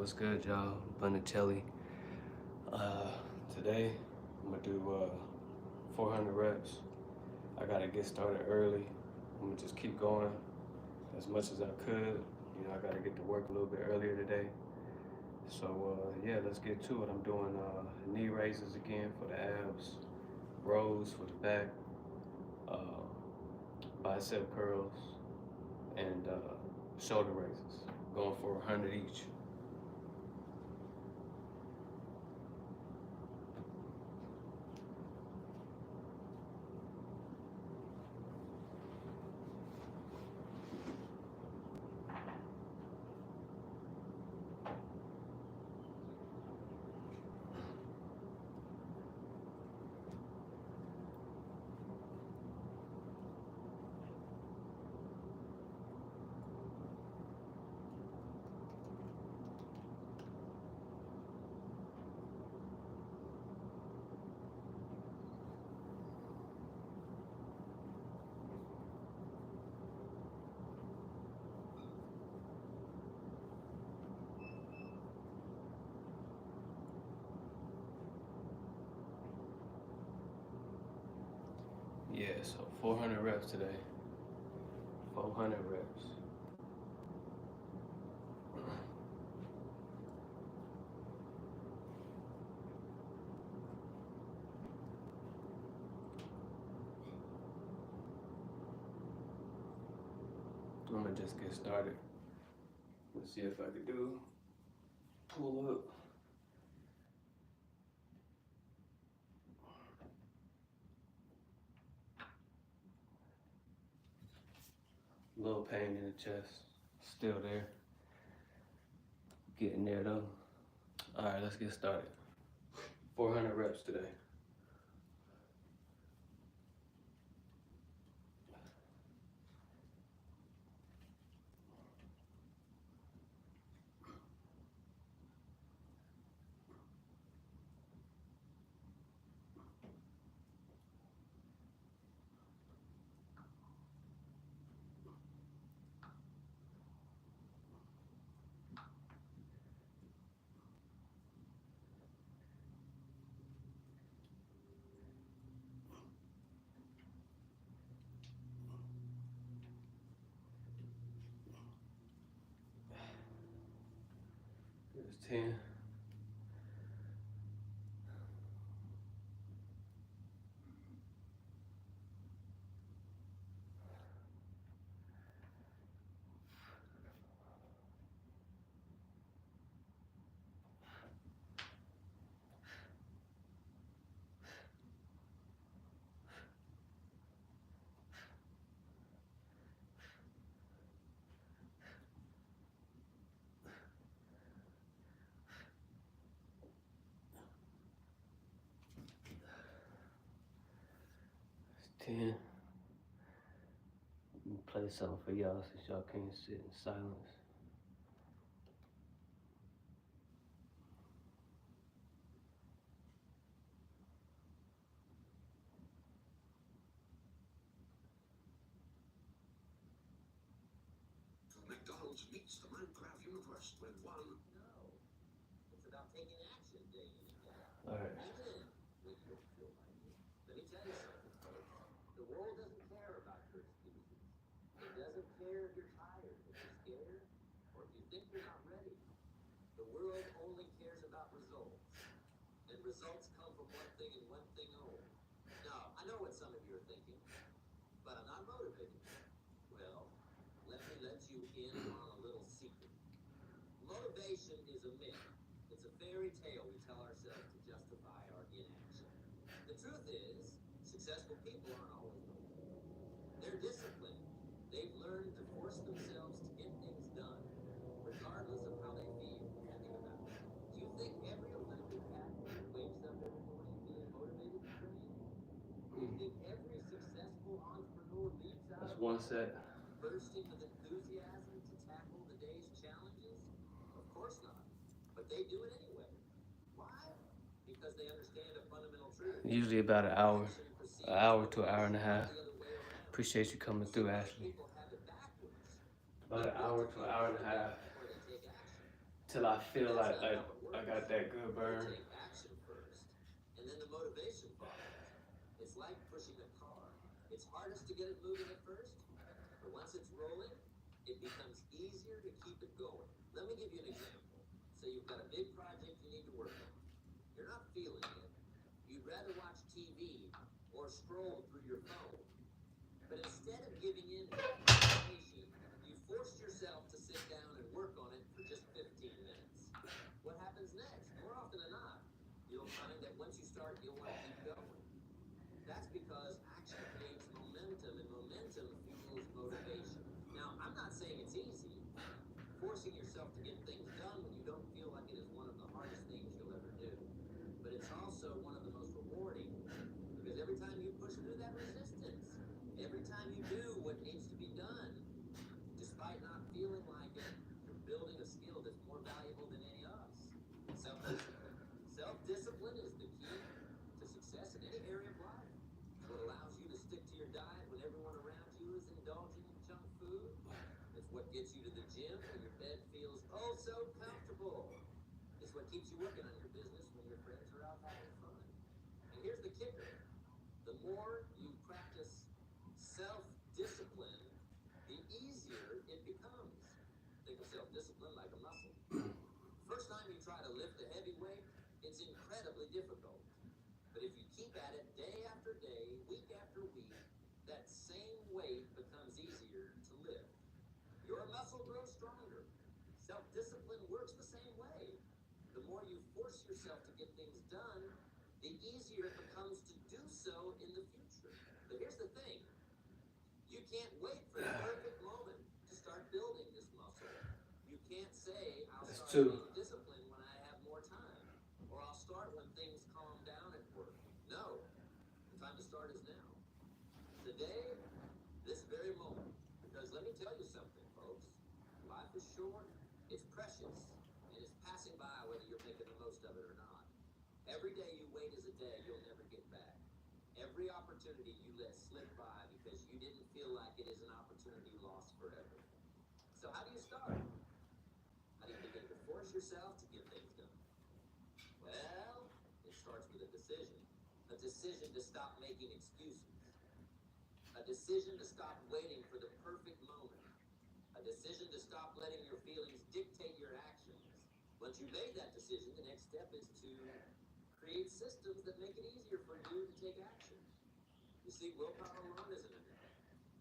What's good, y'all? Yellachelly. Today I'm gonna do 400 reps. I gotta get started early. I'm gonna just keep going as much as I could. You know, I gotta get to work a little bit earlier today. So yeah, let's get to it. I'm doing knee raises again for the abs, rows for the back, uh, bicep curls, and shoulder raises. Going for 100 each. Yeah, so 400 reps today. 400 reps. I'm gonna just get started. Let's see if I can do pull up. Little pain in the chest, still there. Getting there though. All right, let's get started. 400 reps today. There's 10. There's 10. Let me play something for y'all since y'all can't sit in silence. McDonald's meets the Minecraft universe with one. No, it's about taking action day in and day out. All right. Even when you don't feel like it. Let me tell you something, folks. The world doesn't care about your excuses. It doesn't care if you're tired, if you're scared, or if you think you're not ready. The world only cares about results. And results come from one thing and one thing only. Now, I know what some of you are thinking, but I'm not motivated. Well, let me let you in on a little secret. Motivation is a myth. It's a fairy tale we tell ourselves to justify our inaction. The truth is, successful people aren't always motivated. They're disciplined. They've learned to force themselves to get things done, regardless of how they feel. Think about it. Do you think every Olympic athlete wakes up every morning feeling motivated to train? Do you think every successful entrepreneur leaps out That's of one bed, set. bursting with enthusiasm to tackle the day's challenges? Of course not. But they do it anyway. Why? Because they understand a fundamental truth. Usually about Action an precedes hour to an hour and a motivation, half. not the other way around. Appreciate you coming See, through, most Ashley. people have it backwards. About They an wait hour to to an feel hour and a half. motivated before they take action. till I feel That's like not how it I works. got that good You burn. take action first, and then the motivation follows. It's like pushing a car. It's hardest to get it moving at first, but once it's rolling, it becomes easier to keep it going. Let me give you an example. So you've got a big project you need to work on. You're not feeling it. You'd rather watch TV or scroll through your phone. But instead of giving in to motivation, you forced yourself to sit down and work on it for just 15 minutes. What happens next? More often than not, you'll find that once you start, you'll want to keep going. That's because action creates momentum, and momentum fuels motivation. Now, I'm not saying it's easy. Forcing yourself to get things done when you don't feel like it is one of the hardest things you'll ever do. But it's also one of the most rewarding, because every time you push through that resistance, every time you do what needs to be done, despite not feeling like it, you're building a skill that's more valuable than any of us. Self-discipline. Self-discipline is the key to success in any area of life. It's what allows you to stick to your diet when everyone around you is indulging in junk food. It's what gets you to the gym when your bed feels oh so comfortable. It's what keeps you working on your business when your friends are out having fun. And here's the kicker. The more you practice self-discipline, the easier it becomes. Think of self-discipline like a muscle. First time you try to lift a heavy weight, it's incredibly difficult. But if you keep at it day after day, week after week, that same weight becomes easier to lift. Your muscle grows stronger. Self-discipline works the same way. The more you force yourself to get things done, the easier it becomes to do so in the future. But here's the thing. You can't wait for the perfect moment to start building this muscle. You can't say, I'll That's start two. being disciplined when I have more time, or I'll start when things calm down at work. No, the time to start is now. Today, this very moment. Because let me tell you something, folks. Life is short, it's precious, and it's passing by whether you're making the most of it or not. Every day you wait is a day you'll never get back. Every opportunity you let slip by because you didn't feel like it is an opportunity lost forever. So how do you start? How do you begin to force yourself to get things done? Well, it starts with a decision. A decision to stop making excuses. A decision to stop waiting for the perfect moment. A decision to stop letting your feelings dictate your actions. Once you've made that decision, the next step is to create systems that make it easier for you to take action. You see, willpower alone isn't enough.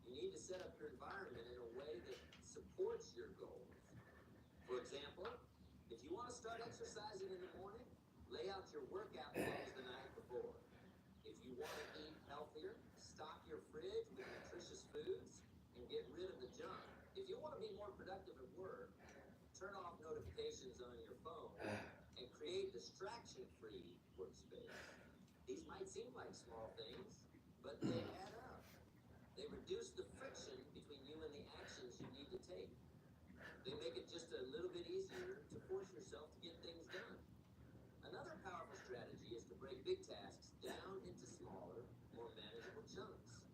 You need to set up your environment in a way that supports your goals. For example, if you want to start exercising in the morning, lay out your workout clothes the night before. If you want to eat healthier, stock your fridge with nutritious foods and get rid of the junk. If you want to be more productive at work, turn off notifications on your phone and create distraction-free workspace. These might seem like small things, but they add up. They reduce the friction between you and the actions you need to take. They make it just a little bit easier to force yourself to get things done. Another powerful strategy is to break big tasks down into smaller, more manageable chunks.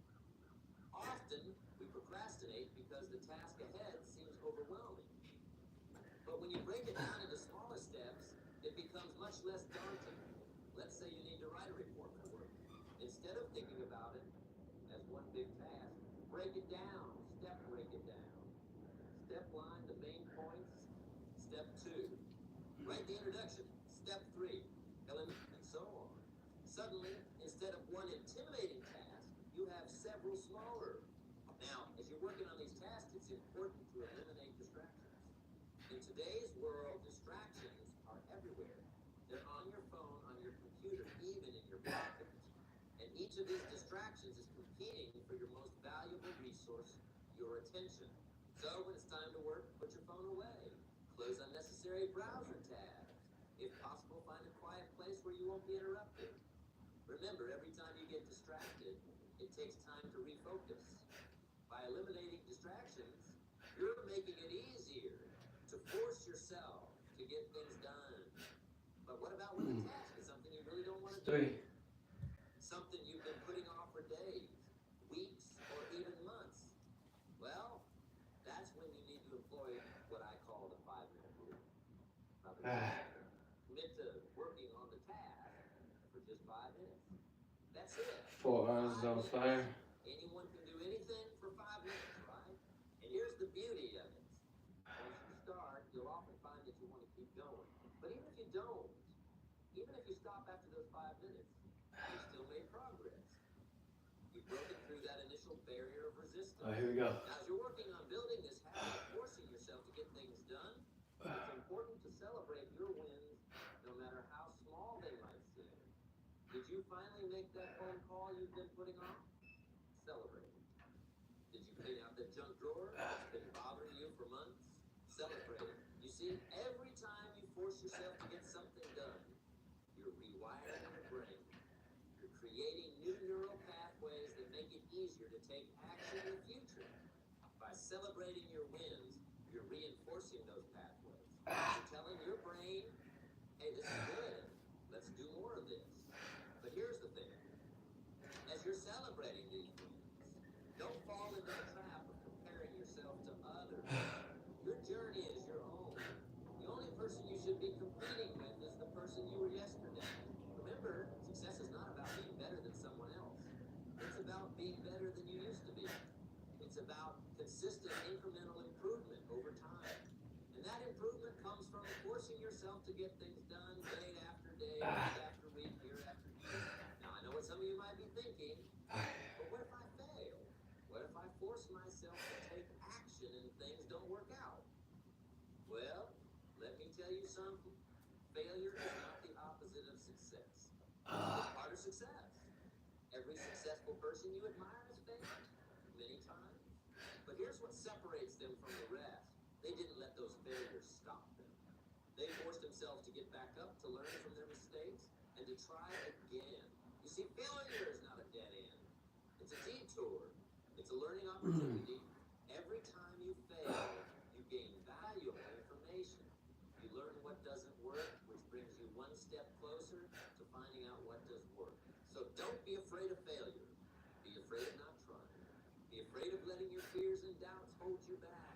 Often, we procrastinate because the task ahead seems overwhelming. But when you break it down into smaller steps, it becomes much less daunting. Let's say you need to write a report for work. Instead of thinking about it as one big task, break it down. Break it down. Step 1, the main points. Step 2, write the introduction. Step 3, and so on. Suddenly, instead of one intimidating task, you have several smaller. Now, as you're working on these tasks, it's important to eliminate distractions. In today's world, distractions are everywhere. They're on your phone, on your computer, even in your pocket. And each of these distractions is competing for your most valuable resource, your attention. So when it's time to work, put your phone away. Close unnecessary browser tabs. If possible, find a quiet place where you won't be interrupted. Remember, every time you get distracted, it takes time to refocus. By eliminating distractions, you're making it easier to force yourself to get things done. But what about when the task is something you really don't want to do? Something you've been putting off for days, weeks, or even months? Well, that's when you need to employ what I call the 5-minute rule. Commit to working on the task for just 5 minutes. That's it. Forearms is on fire. Anyone can do anything for 5 minutes, right? And here's the beauty of it. Once you start, you'll often find that you want to keep going. But even if you don't, even if you stop after those 5 minutes, you still made progress. You've broken through that initial barrier of resistance. All right, here we go. Now, as you're working on building this habit of forcing yourself to get things done, it's important to celebrate your wins, no matter how small they might seem. Did you finally make that phone call you've been putting off? Celebrate it. Did you clean out that junk drawer that's been bothering you for months? Celebrate it. You see, every time you force yourself to get something done, you're rewiring your brain. You're creating new neural pathways that make it easier to take action in the future. By celebrating your wins, you're reinforcing those pathways. You're telling your brain, hey, this is good. Let's do more of this. But here's the thing. As you're celebrating these wins, don't fall into the trap of comparing yourself to others. Your journey is your own. The only person you should be competing with is the person you were yesterday. Remember, success is not about being better than someone else. It's about being better than you used to be. It's about consistent incremental improvement over time. And that improvement comes from forcing yourself to get things done day after day, week after week, year after year. Now, I know what some of you might be thinking, but what if I fail? What if I force myself to take action and things don't work out? Well, let me tell you something. Failure is not the opposite of success. It's part of success. Every successful person you admire has failed many times. But here's what separates them from the rest. They didn't let those failures stop them. They forced themselves to get back up, to learn from their mistakes, and to try again. You see, failure is not a dead end. It's a detour. It's a learning opportunity. Every time you fail, you gain valuable information. You learn what doesn't work, which brings you one step closer to finding out what does work. So don't be afraid of failure. Be afraid of not trying. Be afraid of letting your fears and doubts hold you back.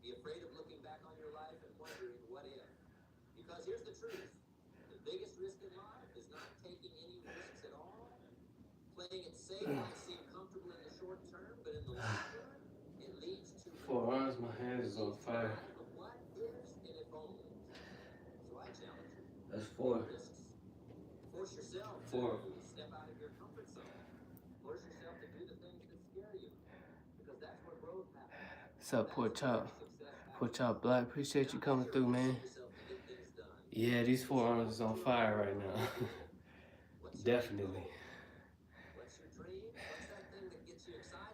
Be afraid of looking back on your life and wondering what if. Because here's the truth. The biggest risk in life is not taking any risks at all. Playing it safe might seem comfortable in the short term, but in the long run, it leads to Forearms, my hands is on fire. what ifs and if only. So I challenge you. That's 4. Risks. Force yourself 4. to step out of your comfort zone. Force yourself to do the things that scare you. Because that's where growth happens. What's up, Pork Chop? Pork Chop Black, appreciate you coming through, man. Yeah, these forearms is on fire right now. Definitely.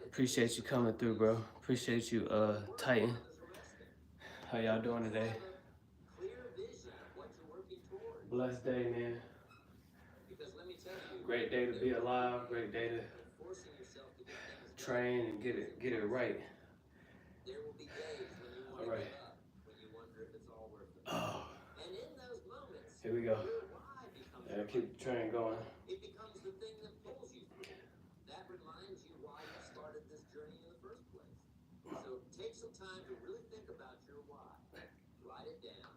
Appreciate you coming through, bro. Appreciate you, Titan. How y'all doing today? Blessed day, man. Great day to be alive. Great day to train and get it right. There will be days when you want to All right. give up, when you wonder if it's all worth it. Oh, And in those moments, here we go. your why becomes Gotta keep the train going. it becomes the thing that pulls you through. That reminds you why you started this journey in the first place. So take some time to really think about your why. Write it down.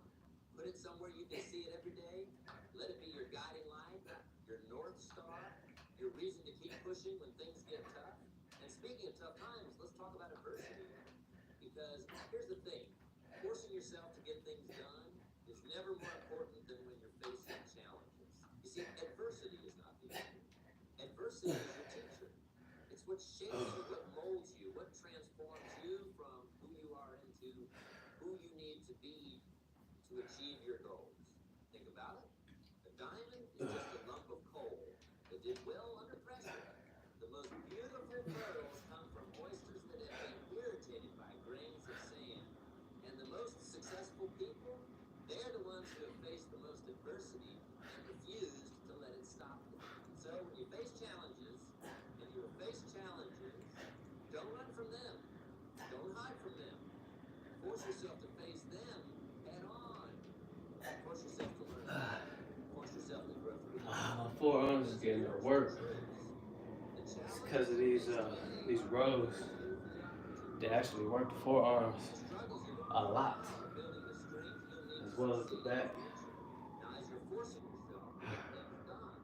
Put it somewhere you can see it every day. Let it be your guiding light, your North Star, your reason to keep pushing when things get tough. And speaking of tough times, let's talk about adversity. Because here's the thing, forcing yourself to get things done is never more important than when you're facing challenges. You see, adversity is not the enemy. Adversity is your teacher. It's what shapes you, what molds you, what transforms you from who you are into who you need to be to achieve your goals. Think about it. A diamond is just a lump of coal that did well under pressure. The most beautiful pearls come from oysters that have been irritated by grains of sand. And the most successful people, they're the ones who have faced the most adversity and refused to let it stop them. So when you face challenges, and you face challenges, don't run from them. Don't hide from them. Force yourself to face them head on. Force yourself to learn. Force yourself to grow through them. My forearms is getting to work. It's because of these rows. They actually work the forearms a lot. It's well as the back. Now, as you're forcing yourself to get things done,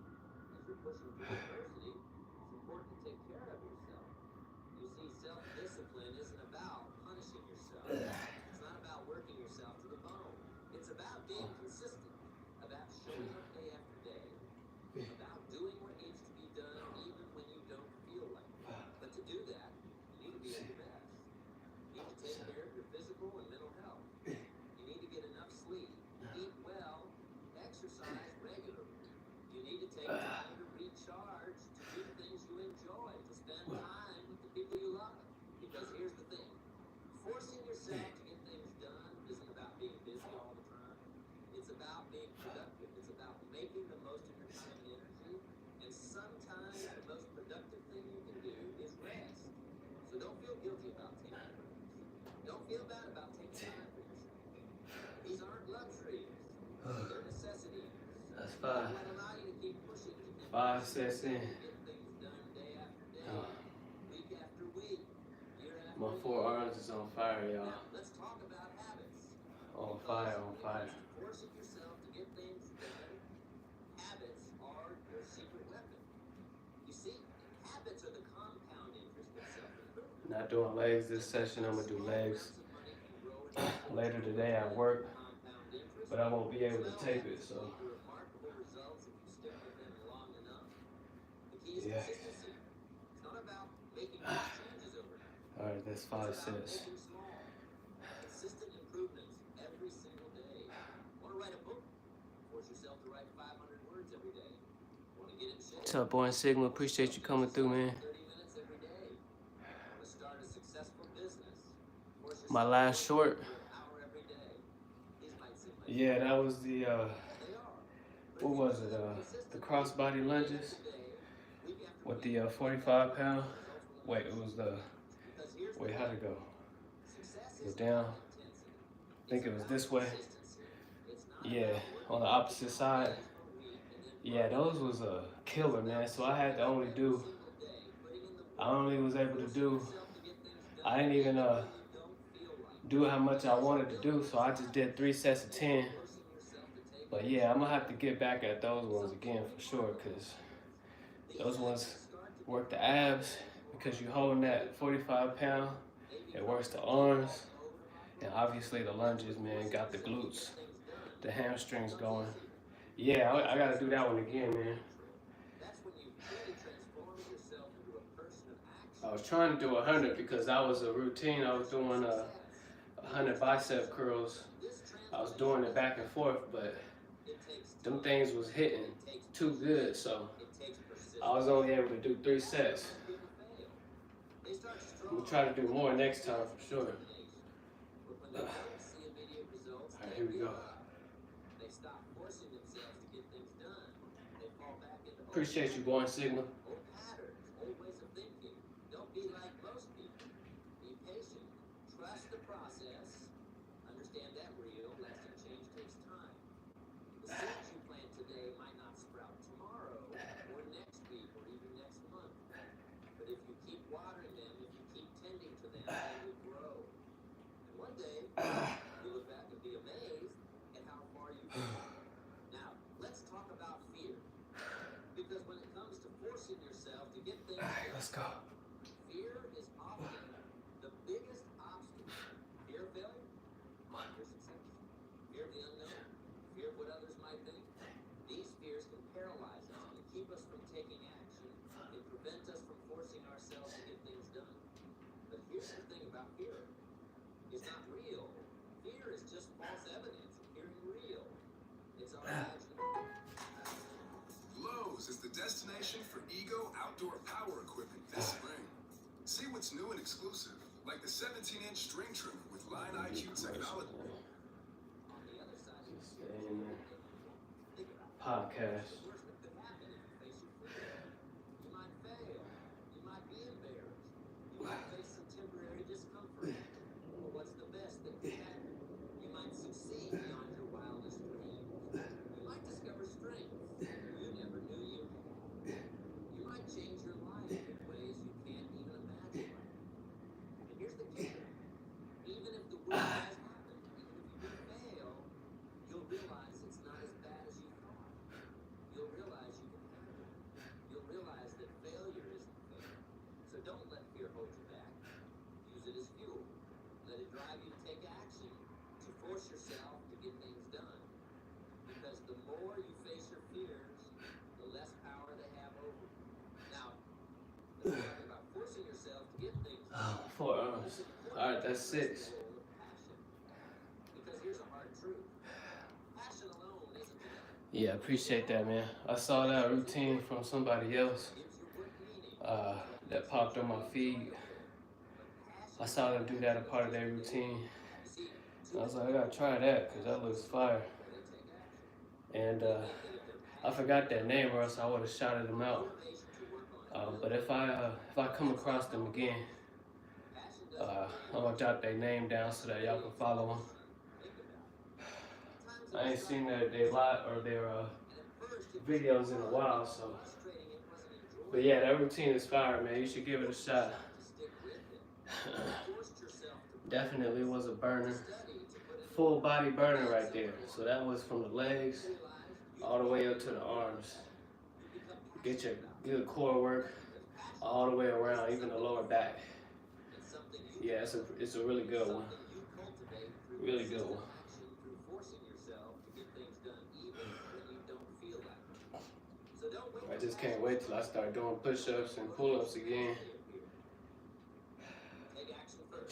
as you're pushing through adversity, it's important to take care of yourself. You see, self-discipline isn't about punishing yourself. It's not about working yourself to the bone. It's about being consistent, about showing up day after day, about doing what needs to be done even when you don't feel like it. But to do that, you need to be at your best. You need to take care of your physical and mental health. You need to get enough sleep, eat well, exercise regularly. You need to take time to recharge, to do things you enjoy, to spend time with the people you love. Because here's the thing, forcing yourself to get things done isn't about being busy all the time. It's about being productive. It's about making the most of your time and energy. And sometimes the most productive thing you can do is rest. So don't feel guilty about taking breaks. Don't feel bad about taking time for yourself. These aren't luxuries. They're necessities. That's 5. They will allow you to keep pushing to get 5 sets in. things done day after day, week after week, year after My year. forearms is on fire, y'all. Now, let's talk about habits. On fire, on fire. Forcing yourself to get things done, habits are your secret weapon. You see, habits are the compound interest of self-improvement. Not doing legs this session. I'm gonna do legs later today at work, but I won't be able to tape it, so Remarkable results if you stick with them long enough. The key is yeah. consistency. It's not about making big changes overnight. All right, that's 5 It's about sets. making small, consistent improvements every single day. Want to write a book? Force yourself to write 500 words every day. Want to get in shape? What's up, Boy Sigma? Appreciate you coming through, man. 30 minutes every day. Want to start a successful business? Force yourself My last short. to an hour every day. These might seem like Yeah, that was the they are. what was it? The crossbody lunges with the 45 pound. Wait, it was the wait, how'd it go? Go down. I think it was this way. Yeah, on the opposite side. Yeah, those was a killer, man. So I had to only do. I only was able to do. I didn't even do how much I wanted to do, so I just did 3 sets of 10. But yeah, I'm gonna have to get back at those ones again for sure, cause those ones work the abs because you holding that 45 pound. It works the arms, and obviously the lunges, man, got the glutes, the hamstrings going. Yeah, I gotta do that one again, man. I was trying to do 100 because that was a routine. I was doing 100 bicep curls. I was doing it back and forth, but them things was hitting too good, so I was only able to do 3 sets. We'll try to do more next time for sure. Alright, here we go. Appreciate you, Boy Sigma. Let's go. Fear is often the biggest obstacle. Fear of failure, fear of success, fear of the unknown, fear of what others might think. These fears can paralyze us and keep us from taking action and prevent us from forcing ourselves to get things done. But here's the thing about fear. It's not real. Fear is just false evidence appearing real. It's our imagination. Lowe's is the destination for Ego outdoor power equipment this spring. See what's new and exclusive, like the 17-inch string trimmer with Line IQ technology. Podcast. You might fail. You might be embarrassed. You might face some temporary discomfort. But what's the best that can happen? You might succeed beyond your wildest dreams. You might discover strengths you never knew you had. You might change your life in ways you can't even imagine. And here's the kicker. Even if the worst has happened, even if you do fail, force yourself to get things done. Because the more you face your fears, the less power they have over you. Now, let's talk about forcing yourself to get things done. Forearms. All right, that's 6. Because here's a hard truth. Passion alone isn't enough. Yeah, appreciate that, man. I saw that routine from somebody else that popped on my feed. I saw them do that a part of their routine. I was like, I gotta try that because that looks fire. And I forgot that name, or else I would have shouted them out. But if I come across them again, I'm gonna jot their name down so that y'all can follow them. I ain't seen their lot or their videos in a while, so. But yeah, that routine is fire, man. You should give it a shot. Definitely was a burner. Full body burner right there. So that was from the legs all the way up to the arms. Get your good core work all the way around, even the lower back. Yeah, it's a really good one. Really good one. I just can't wait till I start doing push-ups and pull-ups again.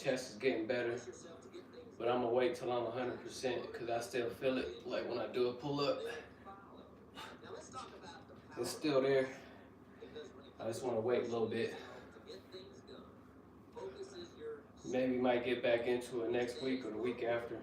Chest is getting better, but I'm gonna wait till I'm 100% because I still feel it. Like when I do a pull-up, it's still there. I just want to wait a little bit. Maybe might get back into it next week or the week after.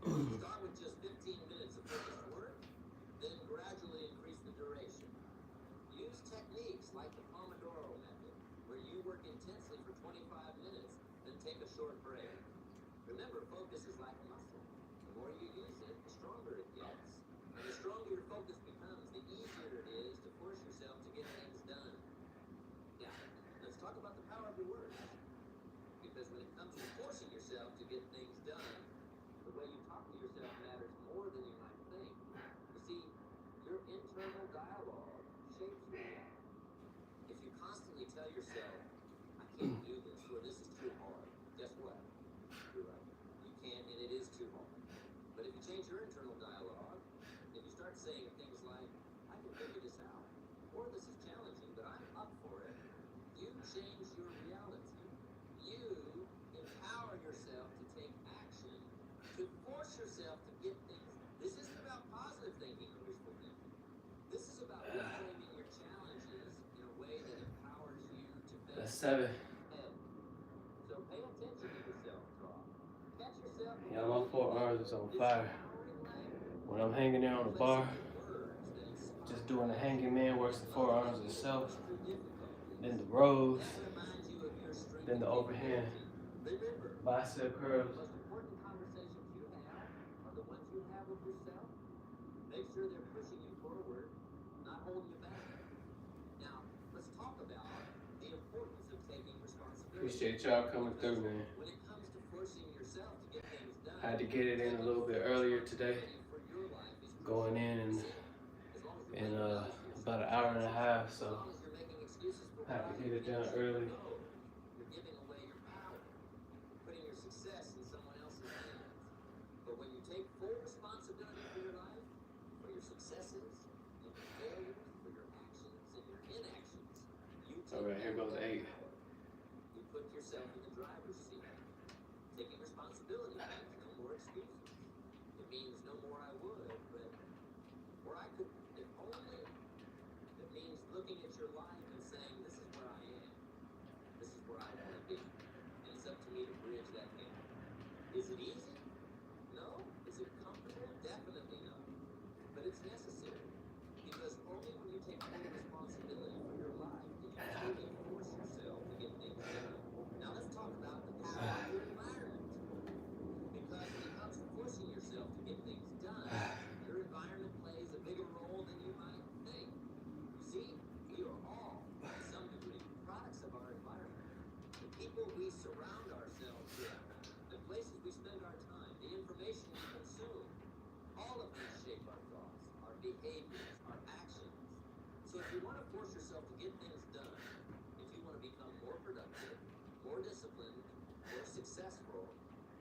Start with just 15 minutes of focused work, then gradually increase the duration. Use techniques like the Pomodoro method, where you work intensely for 25 minutes, then take a short break. Remember, focus is like a muscle. The more you use it, the stronger it gets. And the stronger your focus becomes, the easier it is to force yourself to get things done. Now, let's talk about the power of your words. Because when it comes to forcing yourself to get things done, the way you talk to yourself matters more than you might think. You see, your internal dialogue shapes your reality. If you constantly tell yourself, I can't do this, or this is too hard, guess what? You're right. You can't, and it is too hard. But if you change your internal dialogue, if you start saying things like, I can figure this out, or this is challenging, but I'm up for it, you change your reality. You empower yourself to take action, to force yourself to get things. This isn't about positive thinking or wishful thinking. This is about reframing your challenges in a way that empowers you to face. That's 7. So pay attention to your self-talk. Catch yourself. Yeah, my forearms is on fire. When I'm hanging there on the bar, just doing the hanging man works the forearms itself, then the rows, then the overhand bicep curls. The most important conversations you have are the ones you have with yourself. Make sure they're pushing you forward, not holding you back. Now, let's talk about the importance of taking responsibility. Appreciate y'all coming through, man. When it comes to forcing yourself to get things done, I had to get it in a little bit earlier today. for your life is Going in in about an hour and a half, so you're making excuses for I had to get it done early. you're giving away your power, putting your success in someone else's hands. But when you take full responsibility for your life, for your successes, and your failures, for your actions and your inactions, right, here goes 8. You put yourself in the driver's seat. Taking responsibility means no more excuses. It means no more I would, but or I could, if only. It means looking at your life and saying, this is where I am. This is where I want to be. And it's up to me to bridge that gap. Is it easy? No. Is it comfortable? Definitely no. But it's necessary. Because only when you take full responsibility for your life do you truly force yourself to get things done. Now let's talk about the power of your environment. Because when it comes to forcing yourself to get things done, your environment plays a bigger role than you might think. You see, we are all, to some degree, products of our environment. The people we surround ourselves with, the places we spend our time, the information we consume, all of these shape our thoughts, our behaviors, our actions. So if you want to force yourself to get things done, if you want to become more productive, more disciplined, more successful,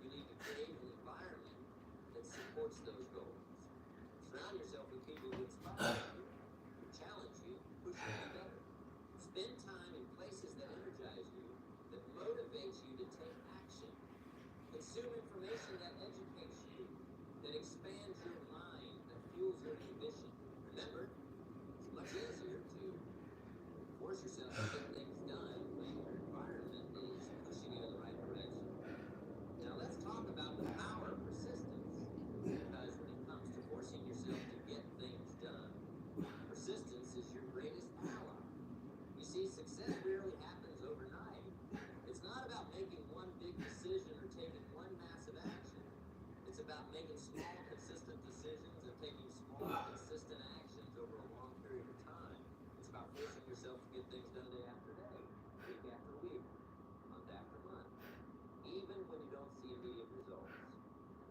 you need to create an environment that supports those goals. Surround yourself with people who inspire you, who challenge you, push you to be better. Spend time in places that energize you, that motivate you to take action. Consume information that educates you, that expands your mind, that fuels your ambition. Remember, it's much easier to force yourself to get things done when your environment is pushing you in the right direction. Now let's talk about the power of persistence. Because when it comes to forcing yourself to get things done, persistence is your greatest ally. You see, success rarely happens overnight. It's not about making one big decision or taking one massive action. It's about making small, consistent decisions and taking small, consistent actions over a long period of time. It's about forcing yourself to get things done day after day, week after week, month after month, even when you don't see immediate results.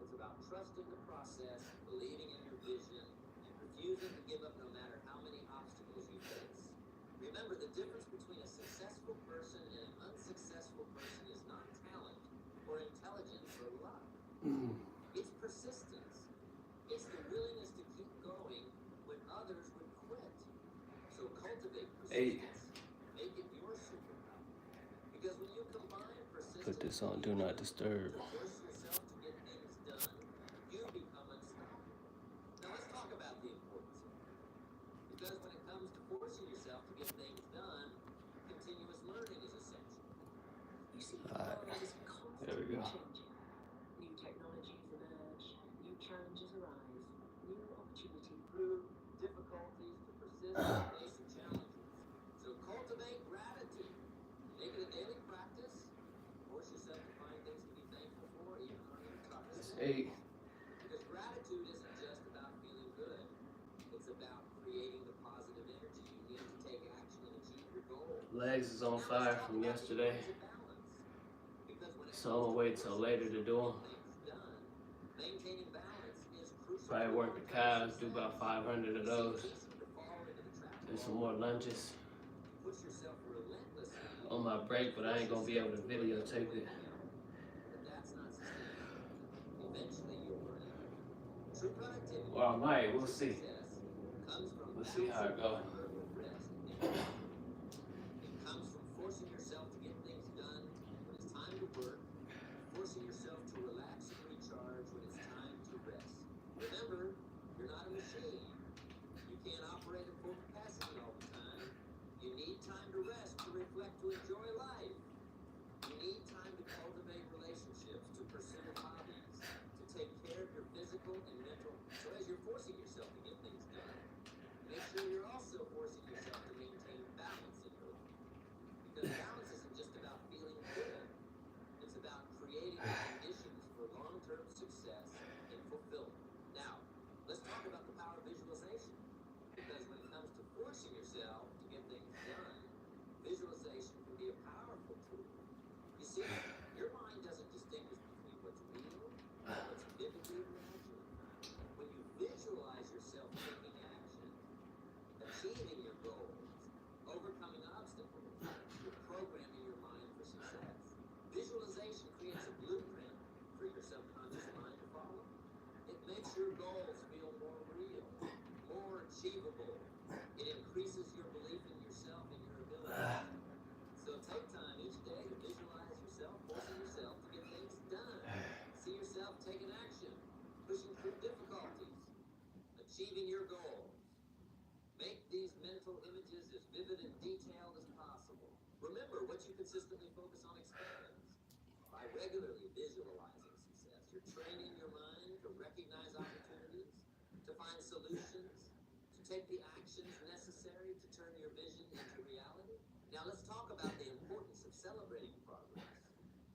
It's about trusting the process, believing in your vision, and refusing to give up no matter how many obstacles you face. Remember, the difference between a successful person and an unsuccessful person is not talent or intelligence or luck. It's persistence. It's the willingness to keep going when others would quit. So cultivate persistence. Make it your superpower. Because when you combine persistence Put this on Do Not Disturb. to force yourself to get things done, you become unstoppable. Now let's talk about the importance of it. Because when it comes to forcing yourself to get things done, continuous learning is essential. You see, the Alright, world is there we constantly go. changing. New technologies emerge, new challenges arise, new opportunities. Through difficulties to persist and face the challenges. So cultivate gratitude. Make it a daily practice. Force yourself to find things to be thankful for, even on your toughest That's 8. days. Because gratitude isn't just about feeling good. It's about creating the positive energy you need to take action and achieve your goals. Legs is on fire from yesterday, so I'm gonna wait till later to do them. Maintaining balance is crucial. Probably work the calves, do about 500 of those. Do some more lunges Push yourself relentlessly. on my break, but I ain't gonna be able to videotape it. But that's not sustainable. Eventually you'll burn out. True productivity. Well, I might, we'll see. Comes from We'll see how it goes. rest and energy. It comes from forcing yourself to get things done when it's time to work, forcing yourself to relax and recharge when it's time to rest. Remember, you're not a machine. You can't operate at full capacity all the time. You need time to rest, to reflect, to enjoy life. You need time to cultivate relationships, to pursue hobbies, to take care of your physical and mental. So as you're forcing yourself to get things done, make sure you're also forcing yourself to maintain balance in your life. Because balance isn't just about feeling good. It's about creating the conditions for long-term success and fulfillment. Now, let's talk about the power of visualization. Because when it comes to forcing yourself to get things done, visualization can be a powerful tool. You see, your mind doesn't distinguish between what's real and what's vividly imagined. When you visualize yourself taking action, achieving your goals, overcoming obstacles, you're programming your mind for success. Visualization creates a blueprint for your subconscious mind to follow. It makes your goals feel more real, more achievable. It increases your belief in yourself and your abilities. taking action, pushing through difficulties, achieving your goals. Make these mental images as vivid and detailed as possible. Remember, what you consistently focus on expands. By regularly visualizing success, you're training your mind to recognize opportunities, to find solutions, to take the actions necessary to turn your vision into reality. Now let's talk about the importance of celebrating progress.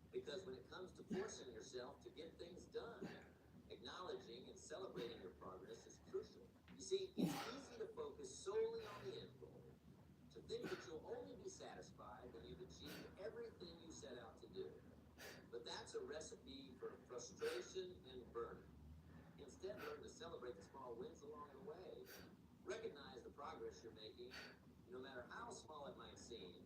Because when it comes to forcing yourself to get things done, acknowledging and celebrating your progress is crucial. You see, it's easy to focus solely on the end goal, to think that you'll only be satisfied when you've achieved everything you set out to do. But that's a recipe for frustration and burnout. Instead, learn to celebrate the small wins along the way. Recognize the progress you're making, no matter how small it might seem.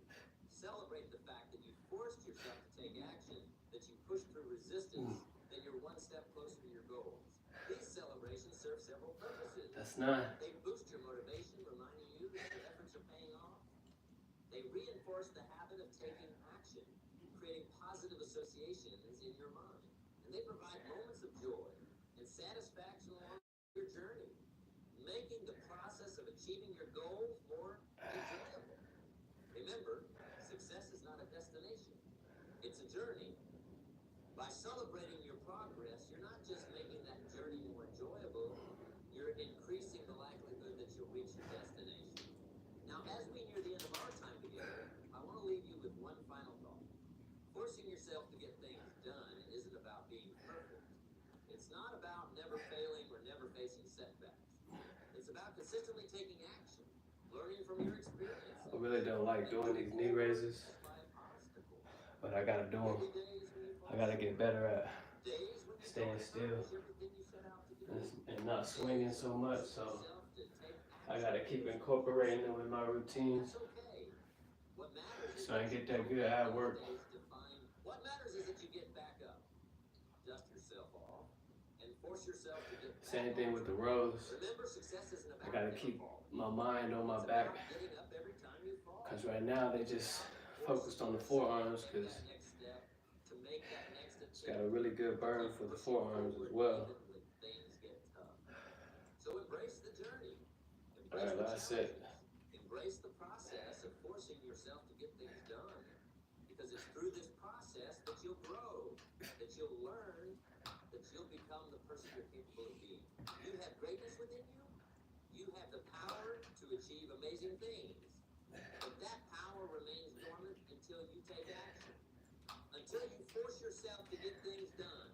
Celebrate the fact that you forced yourself to take action, that you pushed through resistance, that you're one step closer to your goals. These celebrations serve several purposes. That's not. They boost your motivation, reminding you that your efforts are paying off. They reinforce the habit of taking action, creating positive associations in your mind. And they provide moments of joy and satisfaction along your journey, making the process of achieving your goals more enjoyable. Remember, success is not a destination, it's a journey. By celebrating your progress, you're not just making that journey more enjoyable, you're increasing the likelihood that you'll reach your destination. Now, as we near the end of our time together, I want to leave you with one final thought. Forcing yourself to get things done isn't about being perfect. It's not about never failing or never facing setbacks. It's about consistently taking action, learning from your experiences. I really don't like doing these knee raises, but I gotta do them. I gotta get better at staying still and not swinging so much. So I gotta keep incorporating them in my routines so I get that good ad work. What matters is that you get back up, dust yourself off, and force yourself to get back. Same thing with the rows. Remember, success isn't about I gotta keep my mind on my back, getting up every time you fall. because right now they just focused on the forearms, because it's got a really good burn for the forearms as well. So embrace the journey. Alright, that's it. Embrace the process of forcing yourself to get things done. Because it's through this process that you'll grow, that you'll learn, that you'll become the person you're capable of being. You have greatness within you. You have the power to achieve amazing things. But that power remains dormant until you take action. Until you force yourself to get things done.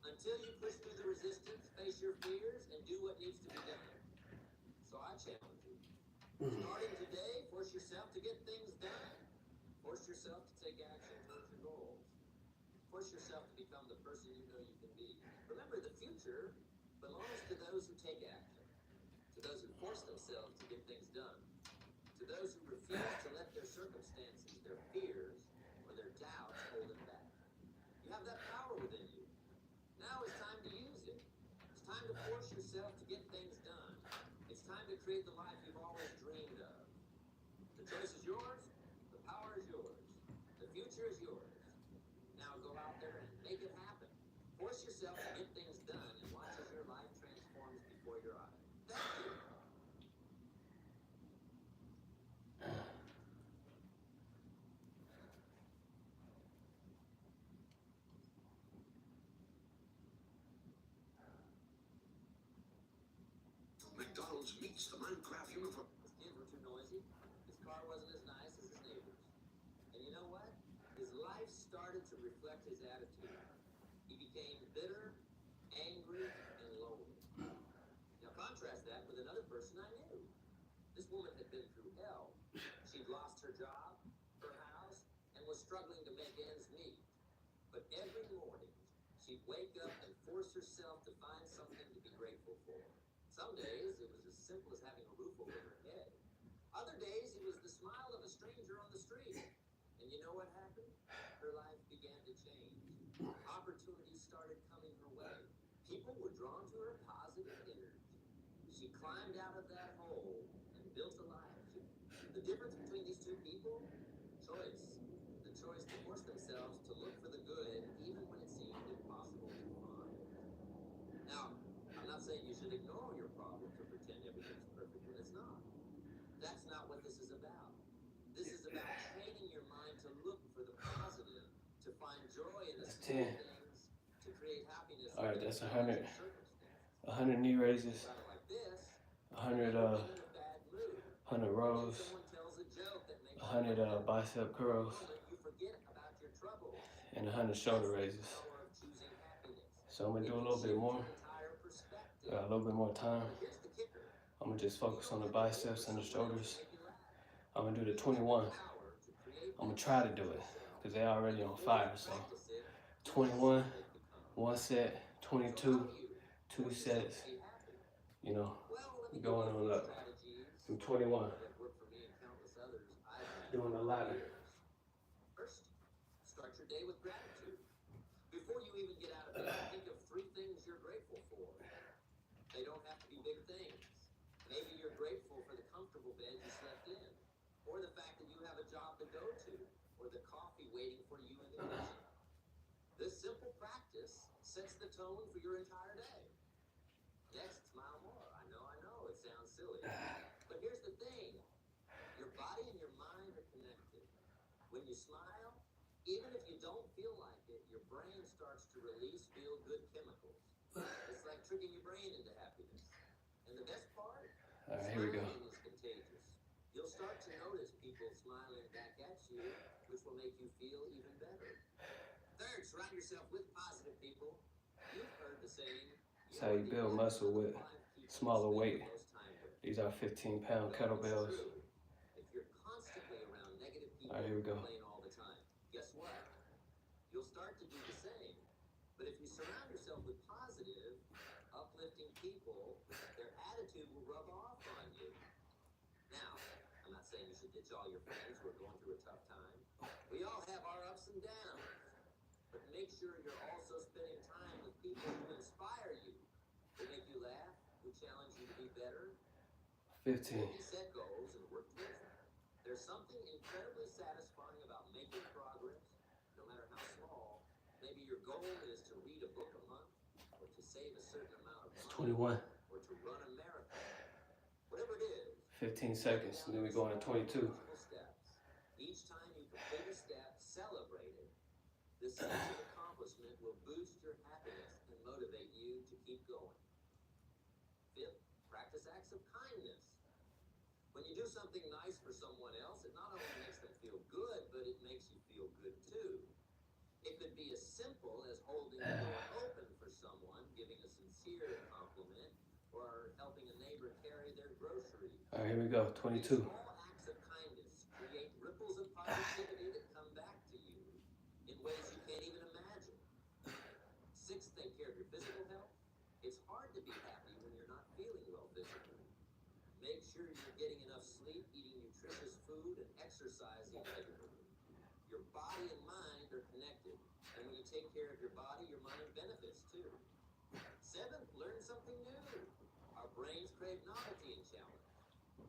Until you push through the resistance, face your fears, and do what needs to be done. So I challenge you. Starting today, force yourself to get things done. Force yourself to take action towards your goals. Force yourself to become the person you know you can be. Remember, the future belongs to those who take action, to those who force themselves to get things done, to those who refuse to let their circumstances, their fears, or their doubts hold them back. You have that power within you. Now it's time to use it. It's time to force yourself to get things done. It's time to create the life you've always dreamed of. The choice is yours. The power is yours. The future is yours. Now go out there and make it happen. Force yourself to get things done and watch as your life transforms before your eyes. Thank you. McDonald's meets the Minecraft universe. His kids were too noisy. His car wasn't as nice as his neighbor's. And you know what? His life started to reflect his attitude. He became bitter, angry, and lonely. Now contrast that with another person I knew. This woman had been through hell. She'd lost her job, her house, and was struggling to make ends meet. But every morning, she'd wake up and force herself to find something to be grateful for. Some days, it was as simple as having a roof over her head. Other days, it was the smile of a stranger on the street. And you know what happened? Her life began to change. Opportunities started coming her way. People were drawn to her positive energy. She climbed out of that hole and built a life. The difference between these two people? Choice. The choice to force themselves to look for the good even when it seemed impossible to find. should ignore your problems or pretend everything's perfect when it's not. That's not what this is about. This is about training your mind to look for the positive, to find joy in the That's small 10. things, to create happiness All right, in that's the 100. circumstances. 100 knee raises. About it like this, 100 you've been in a bad mood. 100 Then rows. someone tells a joke that makes 100 you laugh. bicep curls. For a moment, you forget about your troubles. And 100 shoulder That's raises. the power of choosing happiness. So I'm gonna It do a can little bit shift more. your entire perspective. Got a little bit more time. But here's the kicker. I'm gonna just focus on the You don't have to biceps and the wait for someone else shoulders. to make you laugh. I'm gonna do the You have the 21. power to create I'm gonna that try to moment do for it yourself. because they're already And on the more fire. you So practice it, the 21, easier it becomes. one set, So 22, how do you 2 force yourself sets. to be happy? You know, Well, let me give going you on 4 up strategies from 21, that work for me and countless others I've had doing the for ladder. years. First, start your day with gratitude. Before you even get out of bed, think of 3 things you're grateful for. They don't have to be big things. Maybe you're grateful for the comfortable bed you slept in, or the fact that you have a job to go to, or the coffee waiting for you in the kitchen. This simple practice sets the tone for your entire day. Next, smile more. I know, it sounds silly. But here's the thing. Your body and your mind are connected. When you smile, even if you don't feel like it, your brain starts to release feel-good chemicals. It's like tricking your brain into happiness. And the best part? All right, here we go. Smiling is contagious. You'll start to notice people smiling back at you, which will make you feel even better. Third, surround yourself with positive people. You've heard the saying, That's how you build muscle with smaller weight. These are 15-pound kettlebells. If you're constantly around negative people All right, here we go. playing all the time, guess what? You'll start to do the same. But if you surround yourself with positive, uplifting people, their attitude will rub off on you. Now, I'm not saying you should ditch all your friends who are going through a tough time. We all have our ups and downs. But make sure you're also spending time with people who inspire you, who make you laugh, who challenge you to be better. 15. Set goals and work towards them. There's something incredibly satisfying about making progress, no matter how small. Maybe your goal is to read a book a month, or to save a certain amount of It's money, 21. or to run a marathon. Whatever it is. 15 seconds, and then we go on to 22. Steps. Each time you complete a step, celebrate it. This sense of accomplishment will boost your happiness and motivate you to keep going. Fifth, practice acts of kindness. When you do something nice for someone else, it not only makes them feel good, but it makes you feel good too. It could be as simple as holding the door open for someone, giving a sincere compliment, or helping a neighbor carry their groceries. All right, here we go. 22. Small acts of kindness create ripples of positivity that come back to you in ways you can't even imagine. Sixth, take care of your physical health. It's hard to be happy when you're not feeling well physically. Make sure you're getting enough sleep, eating nutritious food, and exercising regularly. Your body and mind are connected, and when you take care of your body, your mind benefits too. Seventh, learn something new. Our brains crave novelty and challenge.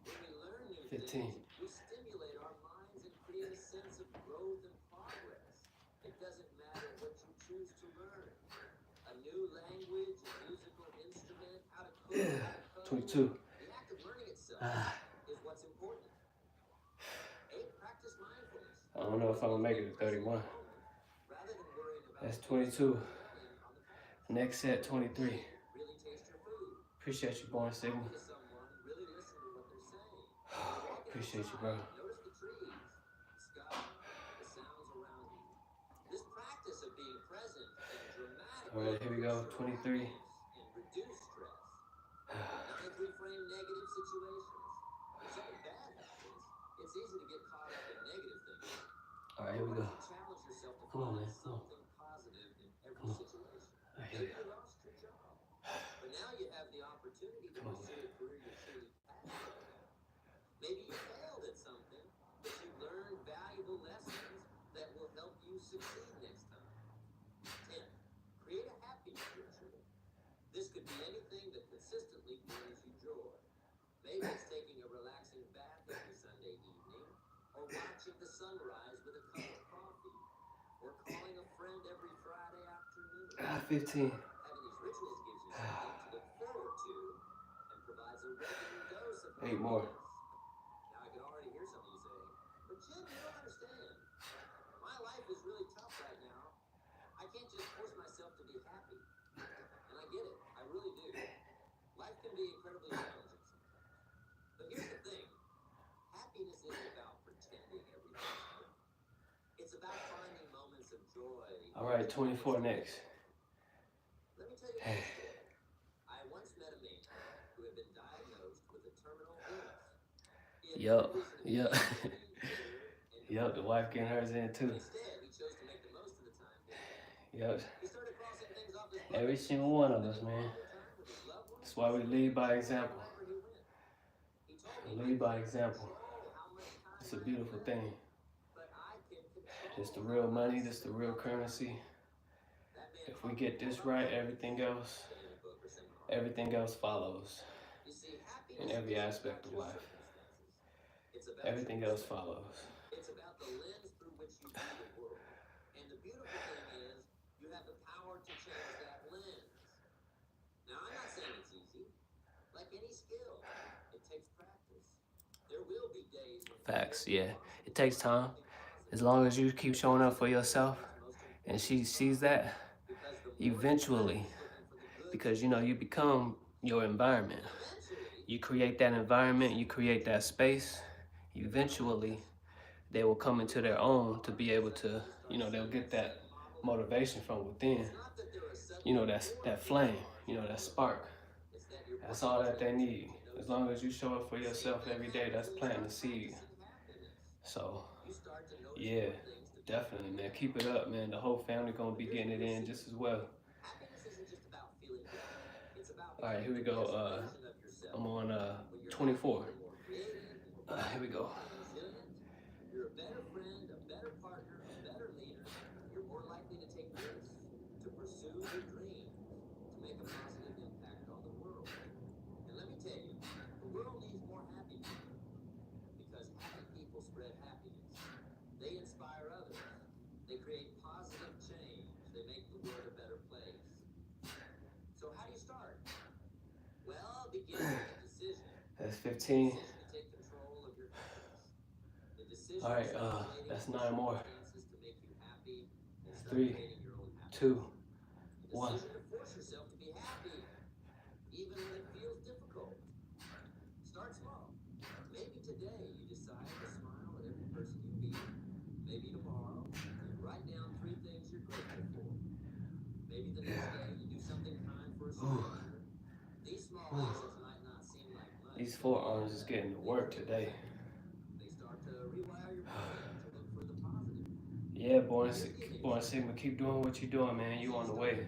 When we learn new 15. things, we stimulate our minds and create a sense of growth and progress. It doesn't matter what you choose to learn. A new language, a musical instrument, how to cook, how to code. 22. The act of learning itself is what's important. 8, practice mindfulness. I don't know if I'm gonna make it to 31. Rather than worrying about That's 22. on the past. Next set, 23. Really taste your food. Appreciate you, Born Signal. Talking to someone, really listen to what they're saying. Appreciate you, bro. Notice the trees, the sky, the sounds around you. This practice of being present and dramatic. All right, here we go. 23. And reduce stress. Not reframe negative situations. When something bad happens, it's easy to get caught up in negative things. All right, here we go. Challenge yourself to Come on, find man. Come on. something positive in every Come on. situation. All right, here we Maybe go. you lost your job, but now you have the opportunity to Come on, pursue a career you're truly passionate about. Maybe you failed at something, but you learned valuable lessons that will help you succeed next time. 10. Create a happiness ritual. This could be anything that consistently brings you joy. Maybe it's taking a relaxing bath every Sunday evening, or watching the sunrise with a cup of coffee, or calling a friend every Friday afternoon. 15. Having these rituals gives you something to look forward to 8 more. Now I can already hear some of you saying, but Jim, you don't understand. My life is really tough right now. I can't just force myself to be happy. And I get it. I really do. Life can be incredibly challenging sometimes. But here's the thing. Happiness isn't about pretending everything's good. It's about finding moments of joy. All right, 24 next. Let me tell you a story. I once met a man who had been diagnosed with a terminal illness. He had no reason to be Yup. angry, bitter, and Yup, the wife getting hers in too. instead, he chose to make the most of the time he had. Yup. He started crossing things off his bucket Every list, single one of us, spending man. quality time with his loved ones, That's why we lead by example. wherever he went. He told me, Lead by "I can't example. control how much time It's a I beautiful have, thing. but I can control This the real how money, I this the spend real my currency. time." That man If we taught get me this more right, than everything else, in any book or seminar. everything else follows You see, happiness in every isn't aspect about of your life. circumstances. It's about Everything your else perspective. follows. It's about the lens through which you view the world. And the beautiful thing is, you have the power to change that lens. Now, I'm not saying it's easy. Like any skill, it takes practice. There will be days when Facts, yeah. It takes time. As long as you keep showing up for yourself and she sees that, eventually, because you know, you become your environment. You create that environment, you create that space. Eventually, they will come into their own to be able to, you know, they'll get that motivation from within. You know, that's that flame, you know, that spark. That's all that they need. As long as you show up for yourself every day, that's planting the seed. So, yeah, definitely, man. Keep it up, man. The whole family gonna be getting it in just as well. happiness isn't just about feeling good. It's about All right, here we becoming the go. best version of yourself. I'm on When you're 24. happier, more creative, more Here we go. resilient, you're a better friend, a better partner, a better leader. You're more likely to take risks, to pursue your dreams, to make a positive impact on the world. And let me tell you, the world needs more happy people, because happy people spread happiness. They inspire others. They create positive change. They make the world a better place. So how do you start? Well, begin with a decision. That's The 15. decision to take control of your happiness. The decision All right, to stop waiting that's for 9 more. circumstances to make you happy and start 3, creating your own happiness. 2, The 1. decision to force yourself to be happy, even when it feels difficult. Start small. Maybe today you decide to smile at every person you meet. Maybe tomorrow you write down 3 things you're grateful for. Maybe the next day you do something kind for a stranger. These small actions might not seem like much. These forearms is getting to work today. They start to rewire your brain to look for the positive. Yeah, Born Sigma, keep doing what you're doing, man. You on the way.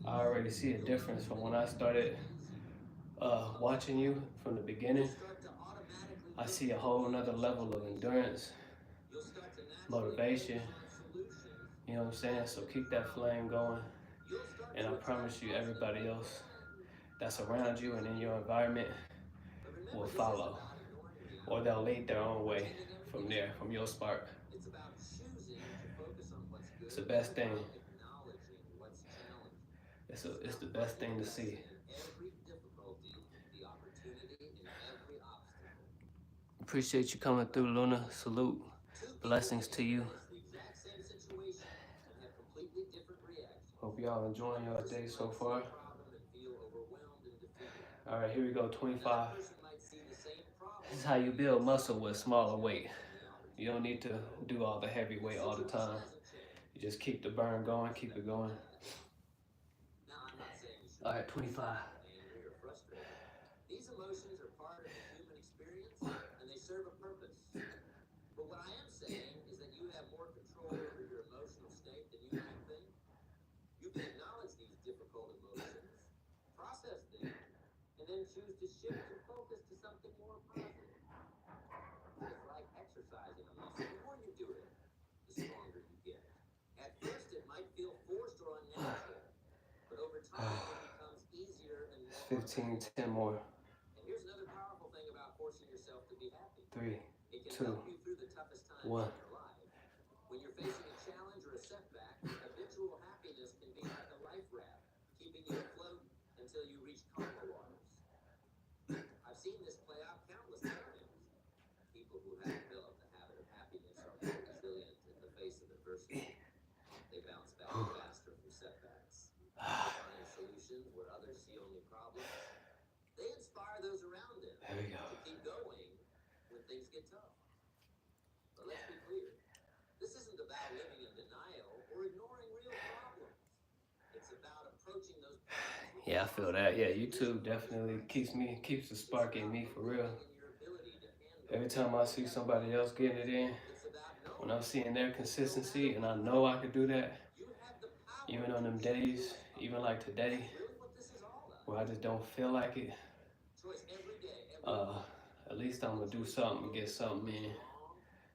I already see a difference from when I started watching you from the beginning. I see a whole nother level of endurance, motivation. You know what I'm saying? So keep that flame going. And I promise you, everybody else that's around you and in your environment will follow. Or they'll lead their own way from there, from your spark. It's about choosing to focus on what's good. It's the best thing. Acknowledging what's challenging. It's the best thing to see. Every difficulty, the opportunity in every obstacle. Appreciate you coming through, Luna. Salute. Blessings to you. The exact same situation and have completely different reactions. Hope y'all enjoying your day so far. Problem and feel overwhelmed and defeated. All right, here we go, 25. Person might see the same problem. This is how you build muscle with smaller weight. You don't need to do all the heavy weight all the time. You just keep the burn going, keep it going. Now, I'm not saying you should All right, 25. angry or frustrated. These emotions are part of the human experience and they serve a purpose. But what I am saying is that you have more control over your emotional state than you might think. You can acknowledge these difficult emotions, process them, and then choose to shift your focus to something more positive. It's like exercising a muscle. The more you do it, the stronger you get. At first, it might feel forced or unnatural, but over time, it becomes easier and more. 15, 10 more. And here's another powerful thing about forcing yourself to be happy. 3, It can 2, help you through the toughest times 1. in your life. When you're facing a challenge or a setback, habitual happiness can be like a life raft, keeping you afloat until you reach calmer waters. I've seen this play out personally. They bounce back faster from setbacks. Find solutions where others see only problems. They inspire those around them There we go. to keep going when things get tough. But let's be clear. This isn't about living in denial or ignoring real problems. It's about approaching those problems with Yeah, I feel that. Yeah, YouTube definitely keeps the spark in me for real. your ability to handle. Every time I see somebody else getting it in, It's about knowing when I'm seeing their consistency and I know I could do that, you have the power. even on them days, even like today, Really what this is all about. where I just don't feel like it, Choice every day, at least I'm gonna do something and get something in.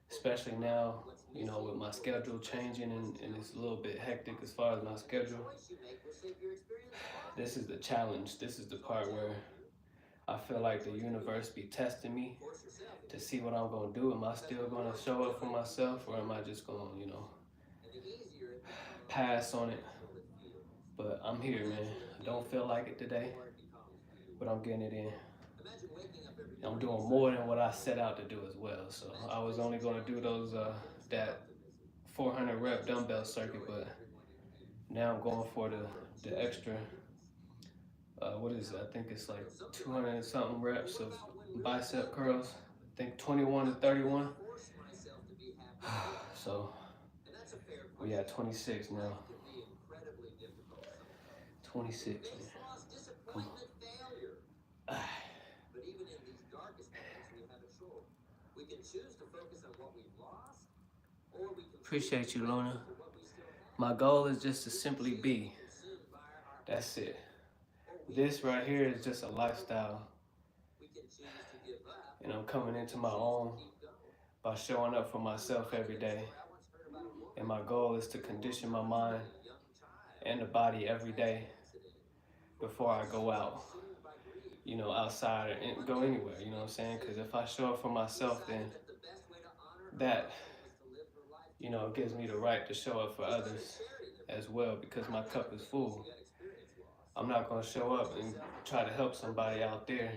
Especially now, you know, with my schedule changing and it's a little bit hectic as far as my schedule. choice you make will shape your experience. This is the challenge. This is the part where I feel like the universe be testing me Force yourself. to see what I'm gonna do. Am I still gonna show up for myself, or am I just gonna, you know, And the easier it becomes, pass on it? the it feels. But I'm here, man. I don't feel like it today, More it becomes for you. but I'm getting it in. Imagine waking up every I'm morning doing more than what I set out to do as well. So I was only gonna do those that 400 rep dumbbell circuit, but now I'm going for the extra. What is it? I think it's like 200 and something reps of bicep curls. I think 21 to 31. force myself to be happy. So And that's a fair we at 26 now. It can be incredibly difficult sometimes. 26. Face loss, disappointment, failure. But even in these darkest moments, we have a choice. We can choose to focus on what we've lost, or we can Appreciate you, Luna. for what we still have. My goal is just to simply be. Consumed by our That's it. This right here is just a lifestyle, we can choose to give up. and I'm coming into my own by showing up for myself every day. I once heard about a woman, And my goal is to condition my mind a young child, and the body every day accident, before I go out, consumed by grief. you know, outside or go anywhere, you know what I'm saying? Because if I show up for myself, then That the best way to honor that, was to live her life. you know, gives me the right to show up for others as well, because my cup is full. That experience loss I'm not going to show up and try to help somebody out there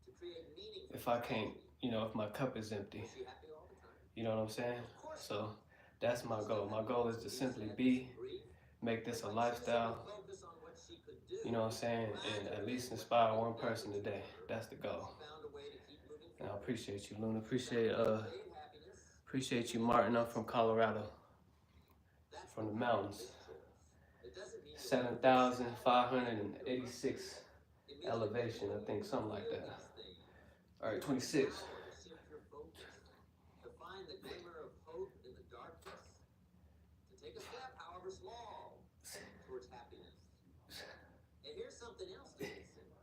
to create meaning. if I can't, you know, if my cup is empty. Is she happy all the time? You know what I'm saying? So that's my goal. My goal is to simply be, make this a lifestyle, Focus on what she could do. you know what I'm saying, and at least inspire one person today. That's the goal. Found a way to keep moving And I forward. appreciate you, Luna. Appreciate Create happiness. appreciate you, Martin. I'm from Colorado, That's from the mountains. It doesn't mean 7,586 elevation, I think, something like that. All right, 26. to shift your focus, to find the glimmer of hope in the darkness, to take a step, however small, towards happiness. And here's something else to consider.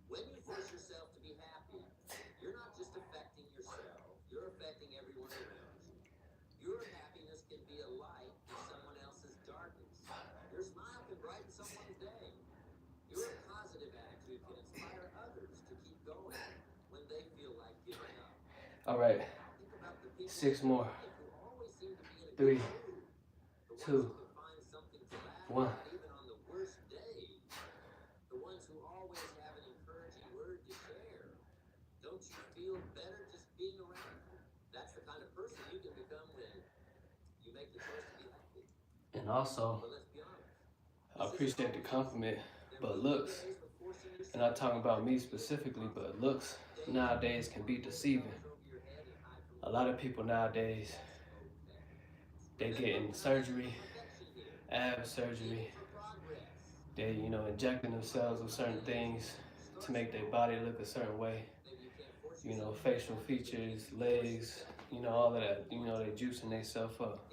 When you force yourself to be happy, you're not just affecting yourself, you're affecting everyone around you. Your happiness can be a light in someone else's darkness. Your smile can brighten someone's day. Your positive attitude can inspire others to keep going when they feel like giving up. All right, Think about the people 6 more. who always seem to be in a 3, good mood. The 2, ones who can find something to laugh 1. about even on the worst days. The ones who always have an encouraging word to share. Don't you feel better just being around them? That's the kind of person you can become when you make the choice to be happy. And also, But let's be honest. I appreciate the compliment, but looks, and I'm talking about me specifically, but looks nowadays can be deceiving. A lot of people nowadays, they getting surgery, ab surgery. They, you know, injecting themselves with certain things to make their body look a certain way. You know, facial features, legs, you know, all of that. You know, they juicing themselves up.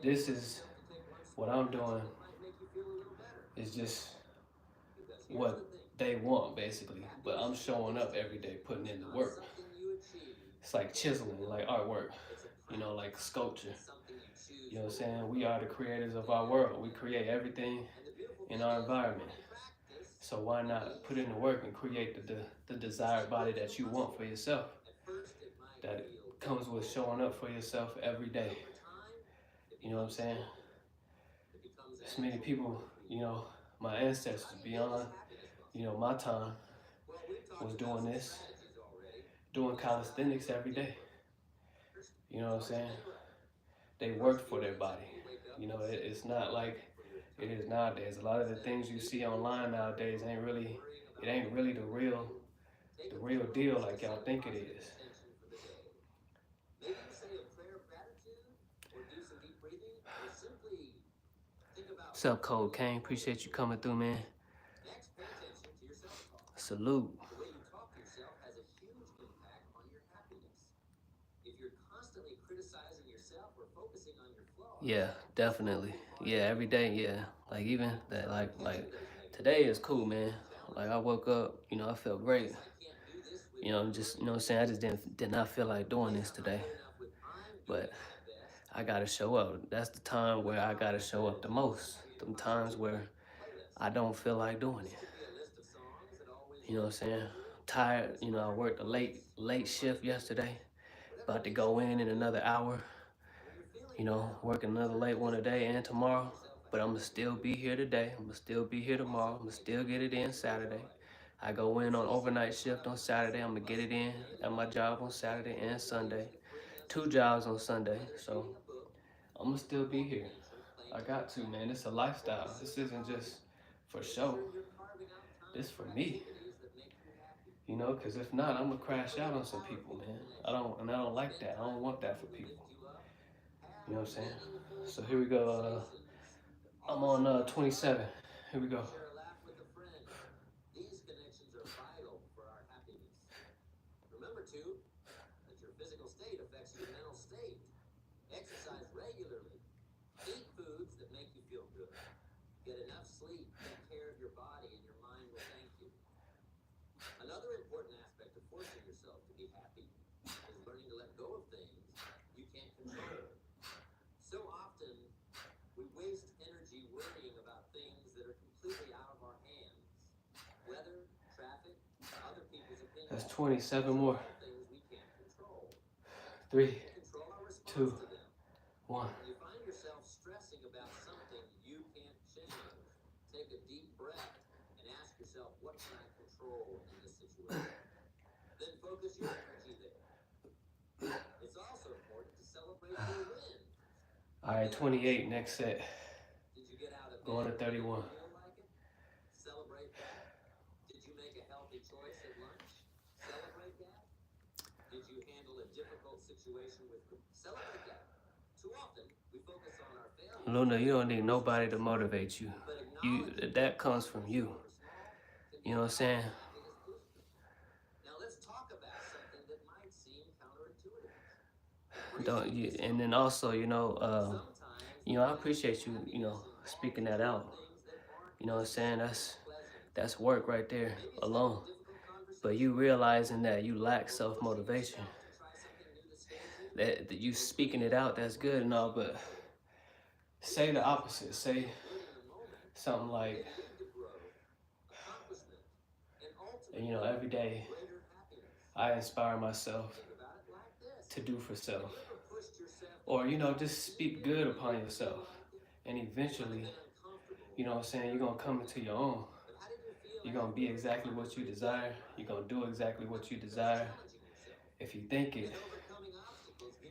This is what I'm doing. Is just what they want, basically. But I'm showing up every day, putting in the work. It's like chiseling, like artwork, you know, like sculpture. You know what I'm saying? We are the creators of our world. We create everything in our environment. So why not put in the work and create the desired body that you want for yourself? That comes with showing up for yourself every day. You know what I'm saying? There's many people, you know, my ancestors beyond, you know, my time was doing this, doing calisthenics every day. You know what I'm saying? they worked for their body. You know, it's not like it is nowadays. A lot of the things you see online nowadays ain't really, it ain't really the real deal like y'all think it is. Maybe you say a prayer of gratitude, or do some deep breathing, or simply think about What's up, Cold Kane? Appreciate you coming through, man. next. Pay attention to your self-talk. Salute. The way you talk to yourself has a huge impact on your happiness. If you're constantly criticizing yourself or focusing on your flaws, Yeah, definitely. Yeah, every day. Yeah, like even that. Like today is cool, man. Like I woke up, you know, I felt great. I can't do this with You know, just you know, what I'm saying I just did not feel like doing this today. good enough with I'm doing But my best. I gotta show up. That's the time where I gotta show up the most. Them times where I don't feel like doing it. Could be a list of songs that always You know what I'm saying? Tired. You know, I worked a late shift yesterday. About to go in another hour. You know, work another late one today and tomorrow. But I'm gonna still be here today. I'm gonna still be here tomorrow. I'm gonna still get it in Saturday. I go in on overnight shift on Saturday. I'm gonna get it in at my job on Saturday and Sunday. 2 jobs on Sunday. So I'm gonna still be here. I got to, man. It's a lifestyle. This isn't just for show. This for me. You know, because if not, I'm gonna crash out on some people, man. I don't like that. I don't want that for people. You know what I'm saying? So here we go. I'm on 27. Here we go. Share a laugh with a friend. These connections are vital for our happiness. Remember too, that your physical state affects your mental state. Exercise regularly. Eat foods that make you feel good. Get enough sleep. Take care of your body, and your mind will thank you. Another important aspect of forcing yourself to be happy is learning to let go of things you can't control. So often, we waste energy worrying about things that are completely out of our hands. Weather, traffic, other people's opinions. That's 27 more. Things we can't control. 3, Control our response 2, to them. 1. When you find yourself stressing about something you can't change, take a deep breath and ask yourself, what can I control in this situation? Then focus your energy there. It's also important to celebrate your wins. All right, 28. Next set. Did you get out of Going to bed? 31. Feel like it? Celebrate that. Did you make a healthy choice at lunch? Celebrate that. Did you handle a difficult situation with celebrate that. Too often we focus on our failures. Luna, you don't need nobody to motivate you. That comes from you. You know what I'm saying? Now let's talk about something that might seem counterintuitive. And then also, you know, I appreciate you, you know, speaking that out. You know what I'm saying? That's work right there alone. But you realizing that you lack self-motivation, that you speaking it out, that's good and all, but say the opposite. Say something like, you know, every day I inspire myself to do for self. Or, you know, just speak good upon yourself. And eventually, you know what I'm saying, you're going to come into your own. You're going to be exactly what you desire. You're going to do exactly what you desire. If you think it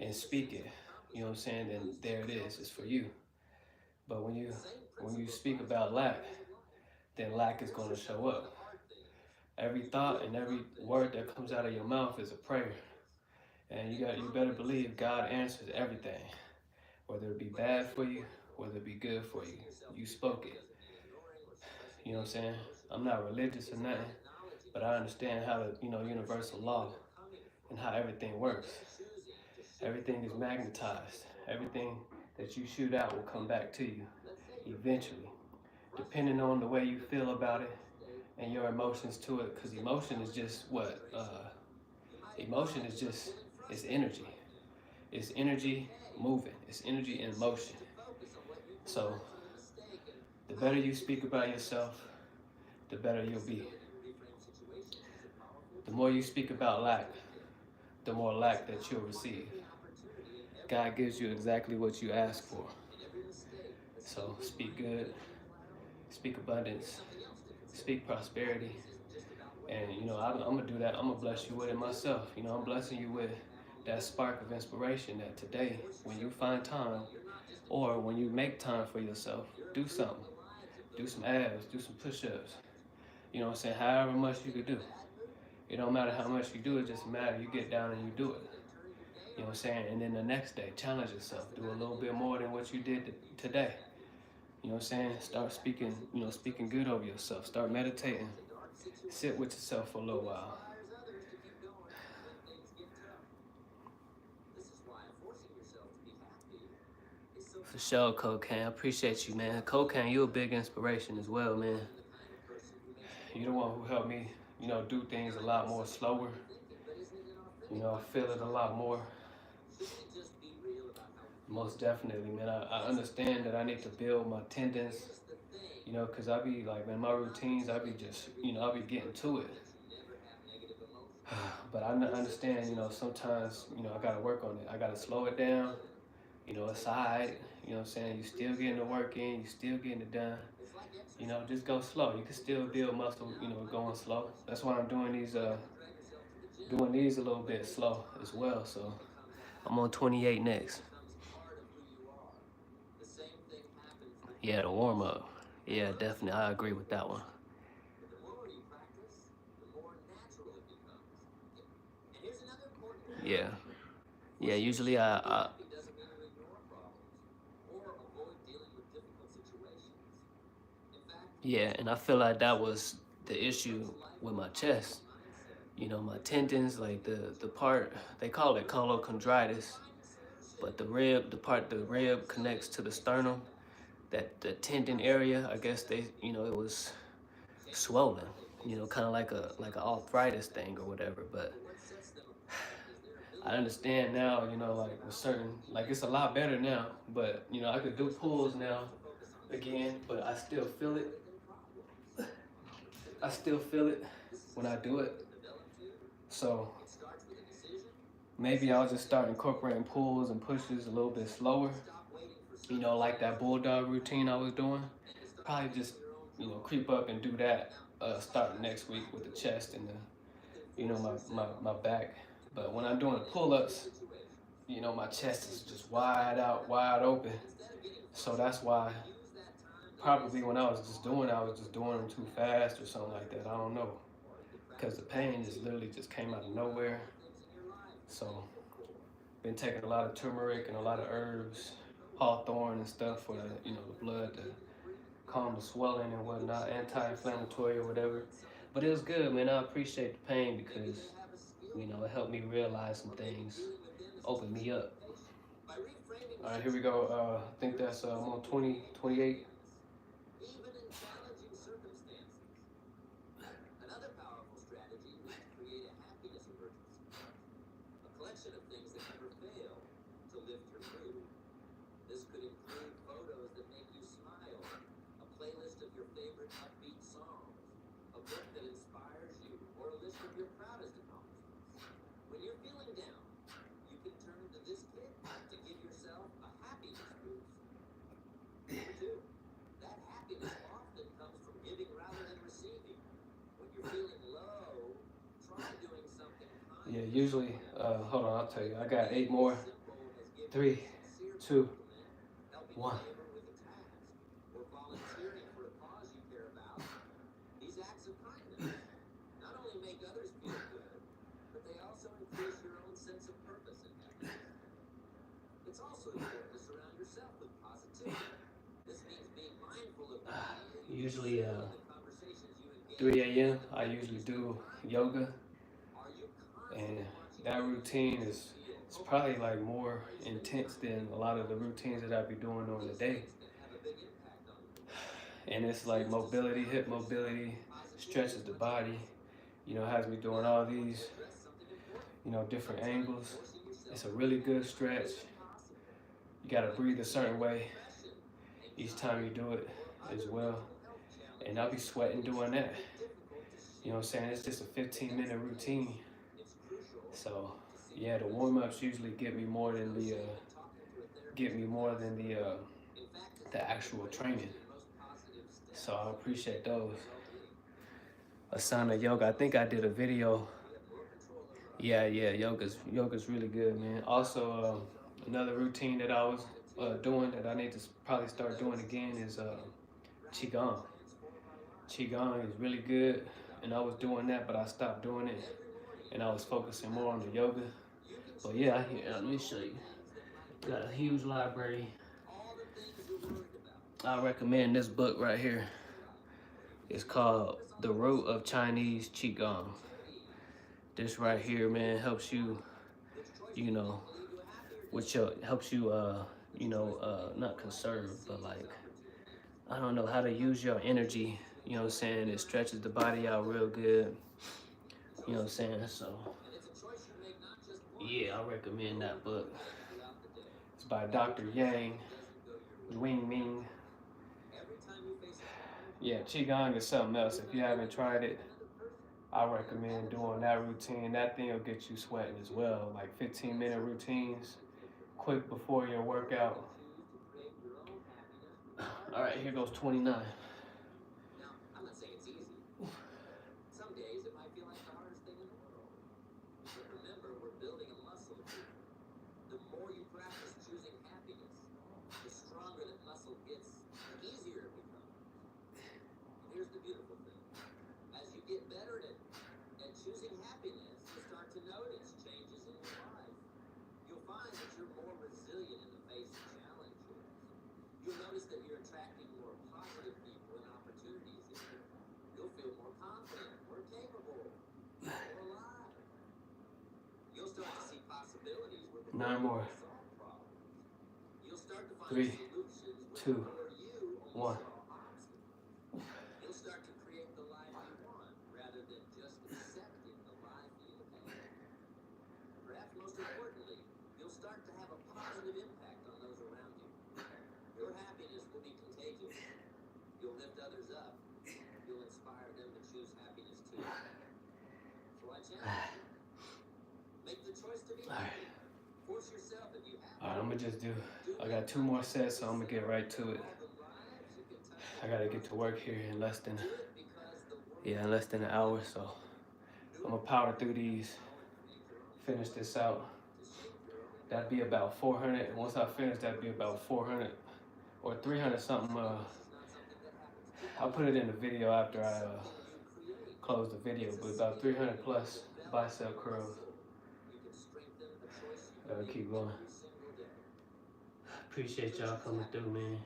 and speak it, you know what I'm saying, then there it is. It's for you. But when you speak about lack, then lack is going to show up. Every thought and every word that comes out of your mouth is a prayer. And you better believe God answers everything. Whether it be bad for you, whether it be good for you. You spoke it. You know what I'm saying? I'm not religious or nothing, but I understand how the, you know, universal law and how everything works. Everything is magnetized. Everything that you shoot out will come back to you eventually, depending on the way you feel about it and your emotions to it. Because emotion is just what? Emotion is just, it's energy. It's energy moving. It's energy in motion. So the better you speak about yourself, the better you'll be. The more you speak about lack, the more lack that you'll receive. God gives you exactly what you ask for. So speak good, speak abundance, speak prosperity. And, you know, I'm going to do that. I'm going to bless you with it myself. You know, I'm blessing you with that spark of inspiration that today, when you find time, or when you make time for yourself, do something. Do some abs, do some push-ups. You know what I'm saying? However much you could do. It don't matter how much you do, it just matters you get down and you do it. You know what I'm saying? And then the next day, challenge yourself. Do a little bit more than what you did today. You know what I'm saying? Start speaking, speaking good over yourself. Start meditating. Sit with yourself for a little while. For sure, Cocaine. I appreciate you, man. Cocaine, you a big inspiration as well, man. You're the one who helped me, do things a lot more slower. I feel it a lot more. Most definitely, man. I understand that I need to build my tendons, because I be like, man, my routines, I be just, I be getting to it. But I understand, sometimes, I got to work on it. I got to slow it down, aside, you know what I'm saying? You still getting the work in, you still getting it done. Just go slow. You can still build muscle, going slow. That's why I'm doing these a little bit slow as well. So I'm on 28 next. Yeah, the warm up. Yeah, definitely. I agree with that one. Yeah. Yeah, usually I yeah, and I feel like that was the issue with my chest. My tendons, like the part, they call it chondrochondritis, but the rib connects to the sternum, that the tendon area, I guess it was swollen, kind of like a arthritis thing or whatever. But I understand now, like with certain, like it's a lot better now, but I could do pulls now again, but I still feel it. I still feel it when I do it. So maybe I'll just start incorporating pulls and pushes a little bit slower. Like that bulldog routine I was doing. Probably just, creep up and do that starting next week with the chest and my back. But when I'm doing the pull-ups, my chest is just wide out, wide open. So that's why probably when I was just doing them too fast or something like that. I don't know. Because the pain just literally just came out of nowhere. So been taking a lot of turmeric and a lot of herbs, hawthorn and stuff for the blood to calm the swelling and whatnot, anti-inflammatory or whatever. But it was good, man. I appreciate the pain because it helped me realize some things, opened me up. All right, here we go. I think that's I'm on 28. Yeah, usually, hold on, I'll tell you. I got 8 more. 3, 2, 1. Usually 3 a.m. I usually do yoga, and that routine is probably like more intense than a lot of the routines that I be doing during the day. And it's like mobility, hip mobility, stretches the body, has me doing all these, different angles. It's a really good stretch. You gotta breathe a certain way each time you do it as well. And I'll be sweating doing that. You know what I'm saying? It's just a 15-minute routine. So yeah, the warm-ups usually get me more than the actual training. So I appreciate those. Asana yoga. I think I did a video Yeah, yoga's really good, man. Also, another routine that I was doing that I need to probably start doing again is qigong. Qigong is really good, and I was doing that, but I stopped doing it, and I was focusing more on the yoga. But yeah, let me show you. Got a huge library. I recommend this book right here. It's called The Root of Chinese Qigong. This right here, man, helps you, you know, which helps you, not conserve, but like, I don't know how to use your energy. You know what I'm saying? It stretches the body out real good. You know what I'm saying? So, yeah, I recommend that book. It's by Dr. Yang, Wing Ming. Yeah, Qigong is something else. If you haven't tried it, I recommend doing that routine. That thing will get you sweating as well. Like 15-minute routines, quick before your workout. All right, here goes 29. Now, I'm not saying it's easy. Some days it might feel like the hardest thing in the world. But remember, we're building a muscle here. The more you practice choosing happiness, the stronger that muscle gets, the easier it becomes. And here's the beautiful thing. As you get better at choosing happiness, you start to notice changes in your life. You'll find that you're more resilient in the face of challenges. You'll notice that you're attracting more positive people and opportunities in your life. You'll feel more confident, more capable, more alive. You'll start to see possibilities where before 9 more. you solve problems. You'll start to find 3, solutions 2, where you only 1. saw obstacles. You'll start to create the life you want rather than just accepting the life you have. Perhaps most importantly, you'll start to have a positive impact on those around you. Your happiness will be contagious. You'll lift others up. You'll inspire them to choose happiness too. So I challenge you. Make the choice to be happy. Force yourself if you have All right, I'm gonna just I got 2 more sets, so I'm gonna get right to it. I gotta get to work here in less than an hour, so I'm gonna power through these, finish this out. That'd be about 400. Once I finish, that'd be about 400 or 300 something. I'll put it in the video after I close the video, but about 300 plus bicep curls. Keep going. Appreciate y'all coming through, man.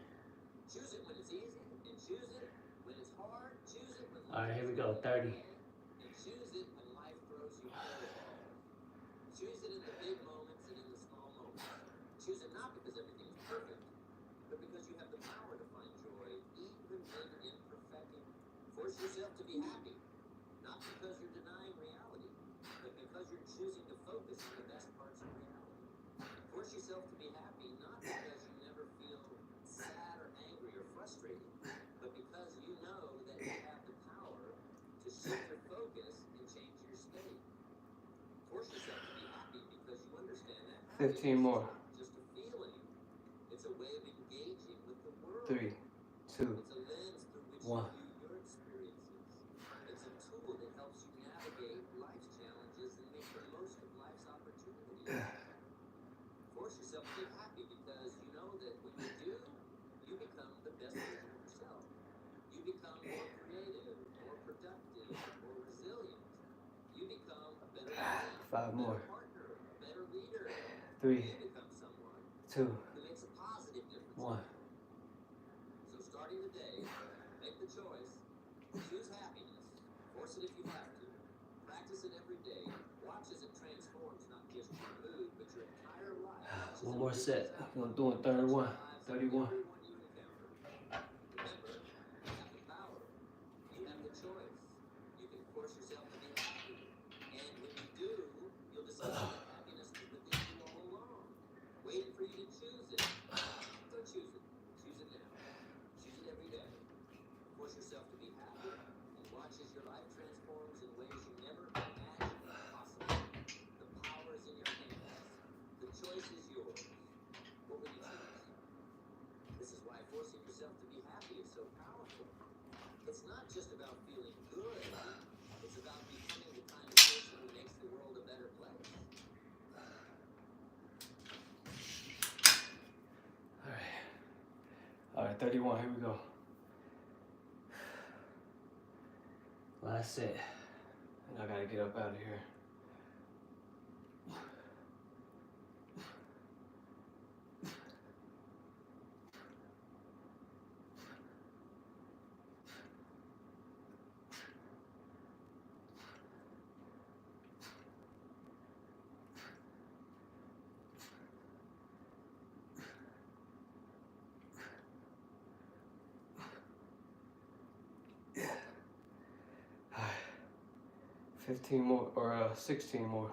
Choose it when it's easy, and choose it when it's hard. Choose it when All right, here we go. 30. and choose it when life throws you curveballs. Choose it in the big moments and in the small moments. Choose it not because everything is perfect, but because you have the power to find joy even in imperfecting. Force yourself to be happy, not because you're denying reality, but because you're choosing to focus on the best parts of reality. Force yourself to be happy, not because you never feel sad or angry or frustrated, but because you know that you have the power to shift your focus and change your state. Force yourself to be happy because you understand that 15 more. happiness is just a feeling. It's a way of engaging with the world. 3, 2, It's a lens through which 1. you view your experiences. It's a tool that helps you navigate life's challenges and make the most of life's opportunities. Force yourself to be happy because you know that when you do, you become the best version of yourself. You become more creative, more productive, more resilient. You become a better man, 5 more. better partner, a better leader. 3, You become someone 2, who makes a positive difference. 1. So starting today, make the choice. Choose happiness. Force it if you have to. Practice it every day. Watch as it transforms not just your mood, but your entire life. Watch as One it more moves set. out I'm doing 31, lives of 31. everyone you encounter. Remember, you have the power. You have the choice. You can force yourself to be happy. And when you do, you'll discover that happiness is within you all along, waiting for you to choose it. Don't choose it. Choose it now. Choose it every day. Force yourself to be happy and watch as your life transforms in ways you never imagined possible. The power is in your hands. The choice is yours. What will you choose? This is why forcing yourself to be happy is so powerful. It's not just about feeling good. It's about becoming the kind of person who makes the world a better place. 31, here we go. Last set. And I gotta get up out of here. Yeah. 15 more, or 16 more.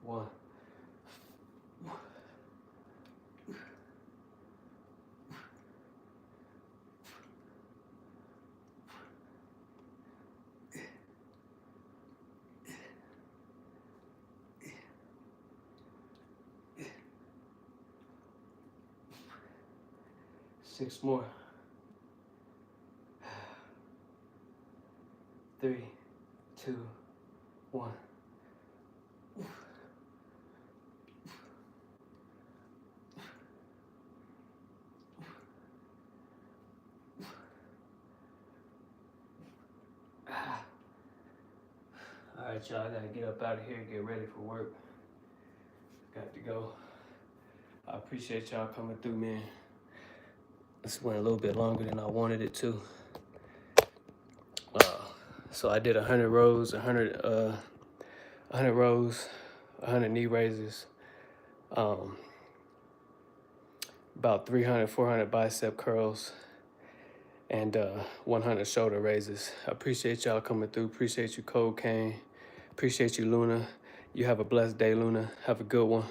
One. 6 more. 3, 2, 1. All right, y'all, I gotta get up out of here and get ready for work. Got to go. I appreciate y'all coming through, man. This went a little bit longer than I wanted it to. So I did 100 rows, 100 rows, 100 knee raises, about 300, 400 bicep curls, and 100 shoulder raises. I appreciate y'all coming through. Appreciate you, Cold Cane. Appreciate you, Luna. You have a blessed day, Luna. Have a good one.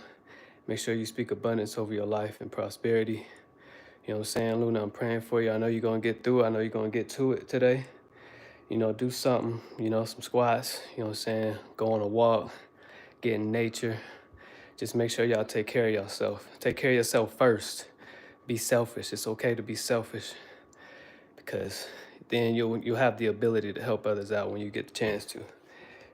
Make sure you speak abundance over your life and prosperity. You know what I'm saying, Luna? I'm praying for you. I know you're going to get through it. I know you're going to get to it today. You know, do something, you know, some squats, you know what I'm saying? Go on a walk, get in nature. Just make sure y'all take care of yourself. Take care of yourself first. Be selfish. It's okay to be selfish, because then you'll have the ability to help others out when you get the chance to.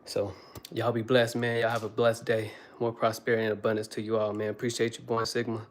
So y'all be blessed, man. Y'all have a blessed day. More prosperity and abundance to you all, man. Appreciate you, Born Sigma.